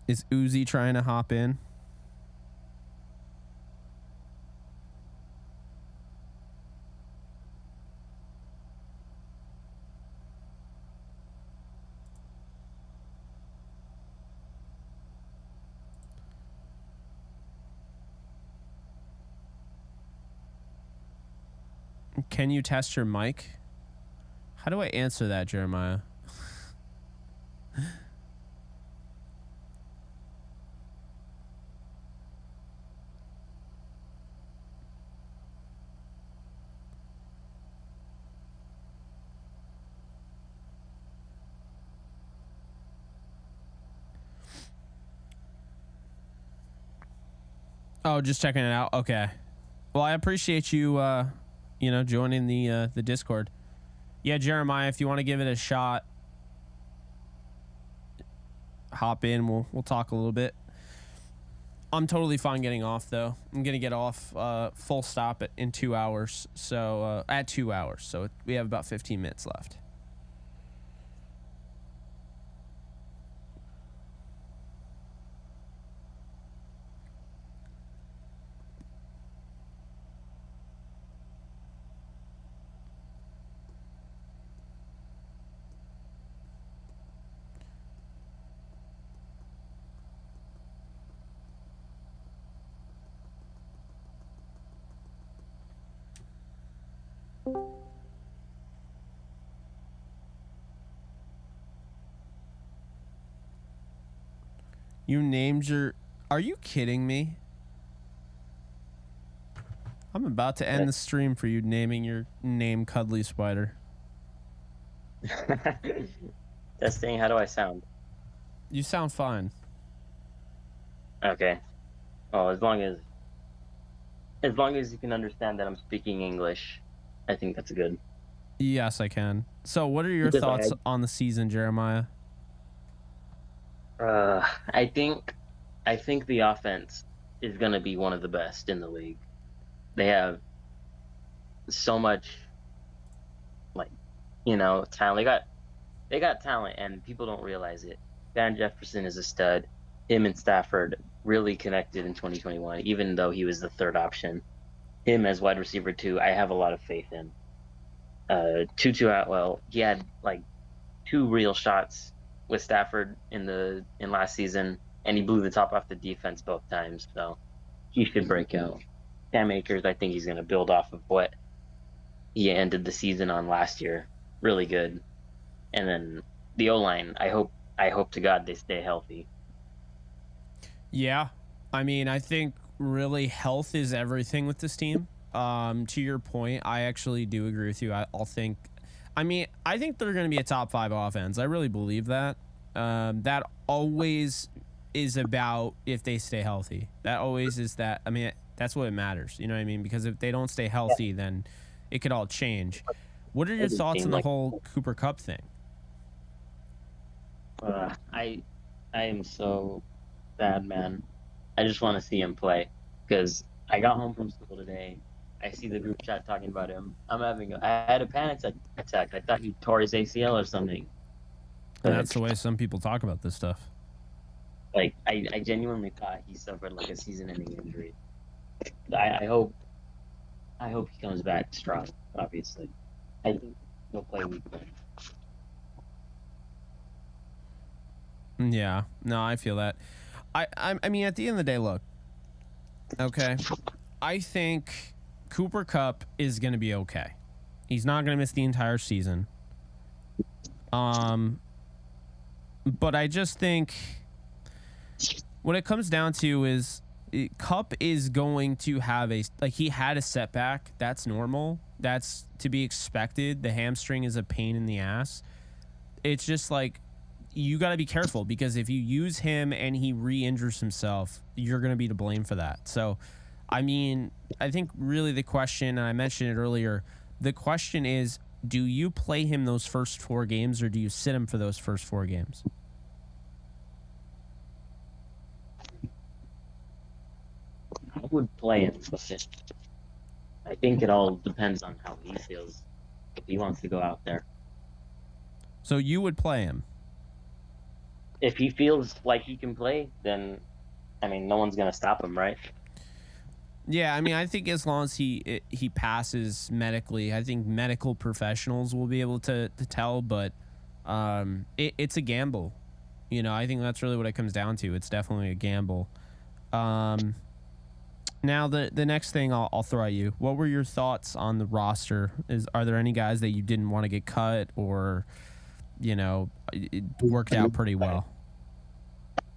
Is Uzi trying to hop in? Can you test your mic? How do I answer that, Jeremiah? Oh, just checking it out. Okay. Well, I appreciate you, joining the Discord. Yeah, Jeremiah, if you want to give it a shot, hop in. We'll talk a little bit. I'm totally fine getting off though. I'm gonna get off full stop in 2 hours. So at 2 hours. So we have about 15 minutes left. You named your... Are you kidding me? I'm about to end the stream for you naming your name Cuddly Spider. Testing, how do I sound? You sound fine. Okay. Well, as long as you can understand that I'm speaking English, I think that's good. Yes, I can. So what are your Because thoughts on the season, Jeremiah? I think the offense is going to be one of the best in the league. They have so much, talent. They got talent, and people don't realize it. Van Jefferson is a stud. Him and Stafford really connected in 2021, even though he was the third option. Him as wide receiver 2, I have a lot of faith in. Tutu Atwell, he had 2 real shots with Stafford in last season, and he blew the top off the defense both times, so he should break out. Cam Akers, I think he's going to build off of what he ended the season on last year. Really good. And then the O-line, I hope to God they stay healthy. Yeah. I mean, I think really health is everything with this team. To your point, I actually do agree with you. I think they're going to be a top 5 offense. I really believe that. That always is about if they stay healthy. That always is that. I mean, that's what it matters. You know what I mean? Because if they don't stay healthy, then it could all change. What are your thoughts on the whole Cooper Kupp thing? I am so sad, man. I just want to see him play because I got home from school today. I see the group chat talking about him. I had a panic attack. I thought he tore his ACL or something. And that's the way some people talk about this stuff. I genuinely thought he suffered a season-ending injury. I hope he comes back strong. Obviously, I think he'll play week 1. Yeah, no, I feel that. I mean, at the end of the day, look. Okay, I think Cooper Kupp is going to be okay. He's not going to miss the entire season. But I just think what it comes down to is Kupp is going to have he had a setback. That's normal. That's to be expected. The hamstring is a pain in the ass. It's just like, you got to be careful, because if you use him and he re-injures himself, you're going to be to blame for that. So, I mean, I think really the question, and I mentioned it earlier, the question is, do you play him those first 4 games, or do you sit him for those first 4 games? I would play him, but I think it all depends on how he feels. If he wants to go out there. So you would play him? If he feels like he can play, then, I mean, no one's going to stop him, right? Yeah, I mean, I think as long as he passes medically, I think medical professionals will be able to tell, but it's a gamble. You know, I think that's really what it comes down to. It's definitely a gamble. Now, the next thing I'll throw at you, what were your thoughts on the roster? Are there any guys that you didn't want to get cut, or, you know, it worked out pretty well?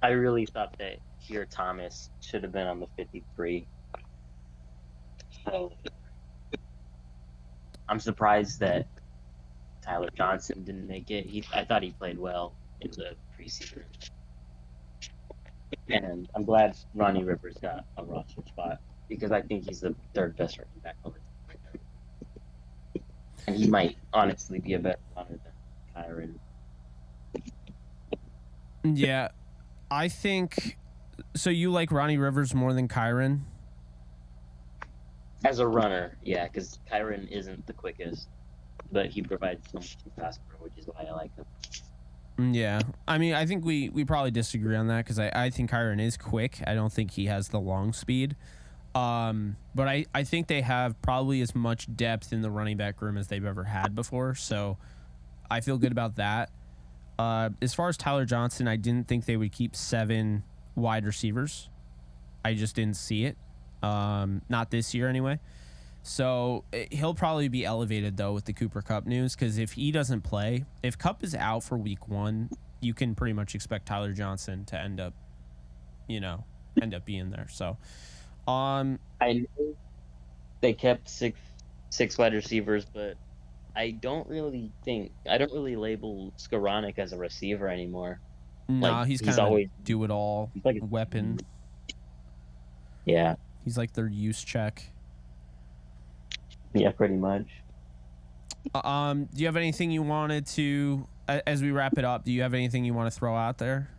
I really thought that here Thomas should have been on the 53. So I'm surprised that Tyler Johnson didn't make it. I thought he played well in the preseason. And I'm glad Ronnie Rivers got a roster spot, because I think he's the 3rd best running back on the team. And he might honestly be a better runner than Kyren. Yeah, I think so. You like Ronnie Rivers more than Kyren? As a runner, yeah, because Kyren isn't the quickest, but he provides so much faster, which is why I like him. Yeah, I mean, I think we probably disagree on that, because I think Kyren is quick. I don't think he has the long speed. But I think they have probably as much depth in the running back room as they've ever had before, so I feel good about that. As far as Tyler Johnson, I didn't think they would keep 7 wide receivers. I just didn't see it. Not this year anyway. So he'll probably be elevated, though, with the Cooper Kupp news, because if he doesn't play, if Kupp is out for week 1, you can pretty much expect Tyler Johnson to end up being there. So, I know they kept six wide receivers, but I don't really label Skoranek as a receiver anymore. Nah, he's kind of always do it all like weapon. Yeah, he's like their use check. Yeah, pretty much. Do you have anything you wanted to, as we wrap it up, do you have anything you want to throw out there?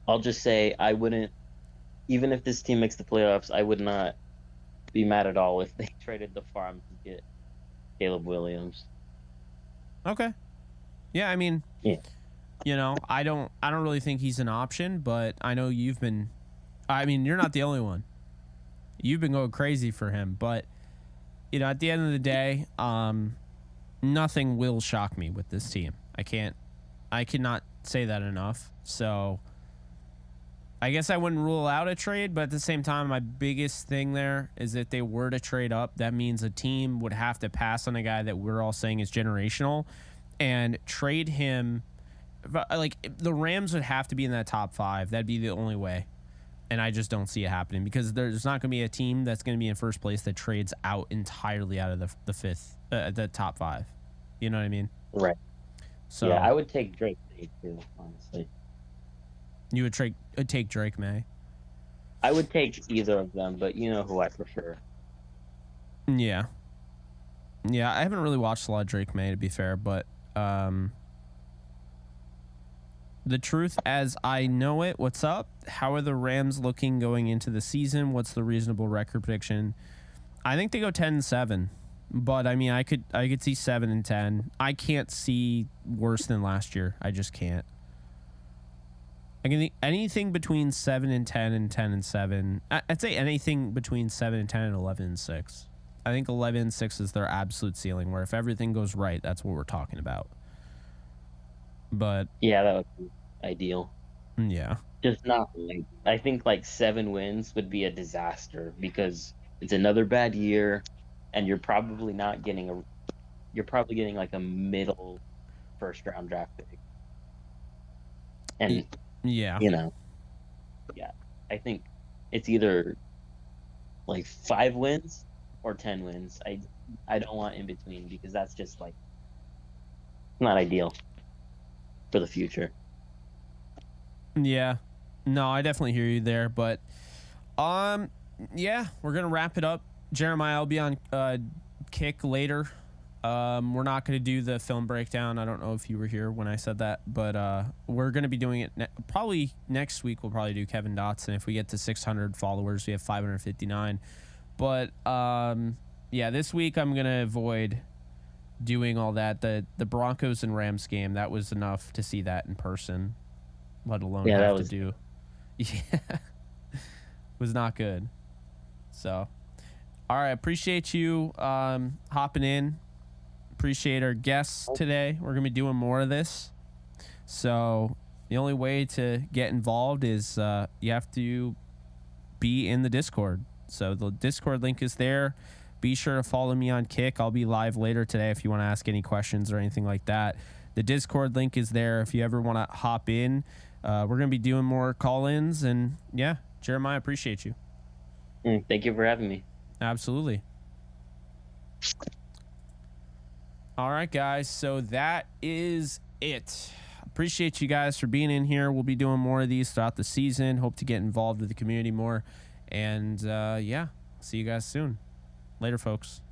I'll just say I wouldn't, even if this team makes the playoffs, I would not be mad at all if they traded the farm to get Caleb Williams. Okay. Yeah, I mean, yeah. You know, I don't really think he's an option, but I know you've been, I mean, you're not the only one. You've been going crazy for him, but, you know, at the end of the day, nothing will shock me with this team. I cannot say that enough. So I guess I wouldn't rule out a trade, but at the same time, my biggest thing there is if they were to trade up, that means a team would have to pass on a guy that we're all saying is generational and trade him. Like, the Rams would have to be in that top 5. That'd be the only way. And I just don't see it happening, because there's not going to be a team that's going to be in first place that trades out entirely out of the top 5. You know what I mean? Right. So yeah, I would take Drake too, honestly. You would take Drake May? I would take either of them, but you know who I prefer. Yeah. Yeah, I haven't really watched a lot of Drake May, to be fair, but the truth as I know it, what's up? How are the Rams looking going into the season? What's the reasonable record prediction? I think they go 10-7, but I mean, I could see 7-10. I can't see worse than last year. I just can't. I can think anything between 7-10 and 10-7. I'd say anything between 7-10 and 11-6. I think 11-6 is their absolute ceiling, where if everything goes right, that's what we're talking about. But yeah, that would be ideal. Yeah. Just not like, I think like 7 wins would be a disaster, because It's another bad year, and you're probably not getting you're probably getting like a middle first round draft pick. And Yeah. Yeah, I think it's either like 5 wins or 10 wins. I don't want in between, because that's just like not ideal for the future. Yeah. No, I definitely hear you there, but yeah, we're gonna wrap it up. Jeremiah, I'll be on Kick later. We're not gonna do the film breakdown. I don't know if you were here when I said that, but we're gonna be doing it probably next week. We'll probably do Kevin Dotson. If we get to 600 followers, we have 559. But yeah, this week I'm gonna avoid doing all that. The Broncos and Rams game, that was enough to see that in person, let alone have to do. Yeah, was not good. So, all right, appreciate you hopping in. Appreciate our guests today. We're gonna be doing more of this. So the only way to get involved is you have to be in the Discord. So the Discord link is there. Be sure to follow me on Kick. I'll be live later today if you want to ask any questions or anything like that. The Discord link is there if you ever want to hop in. We're going to be doing more call-ins. And, yeah, Jeremiah, appreciate you. Thank you for having me. Absolutely. All right, guys. So that is it. Appreciate you guys for being in here. We'll be doing more of these throughout the season. Hope to get involved with the community more. And, yeah, see you guys soon. Later, folks.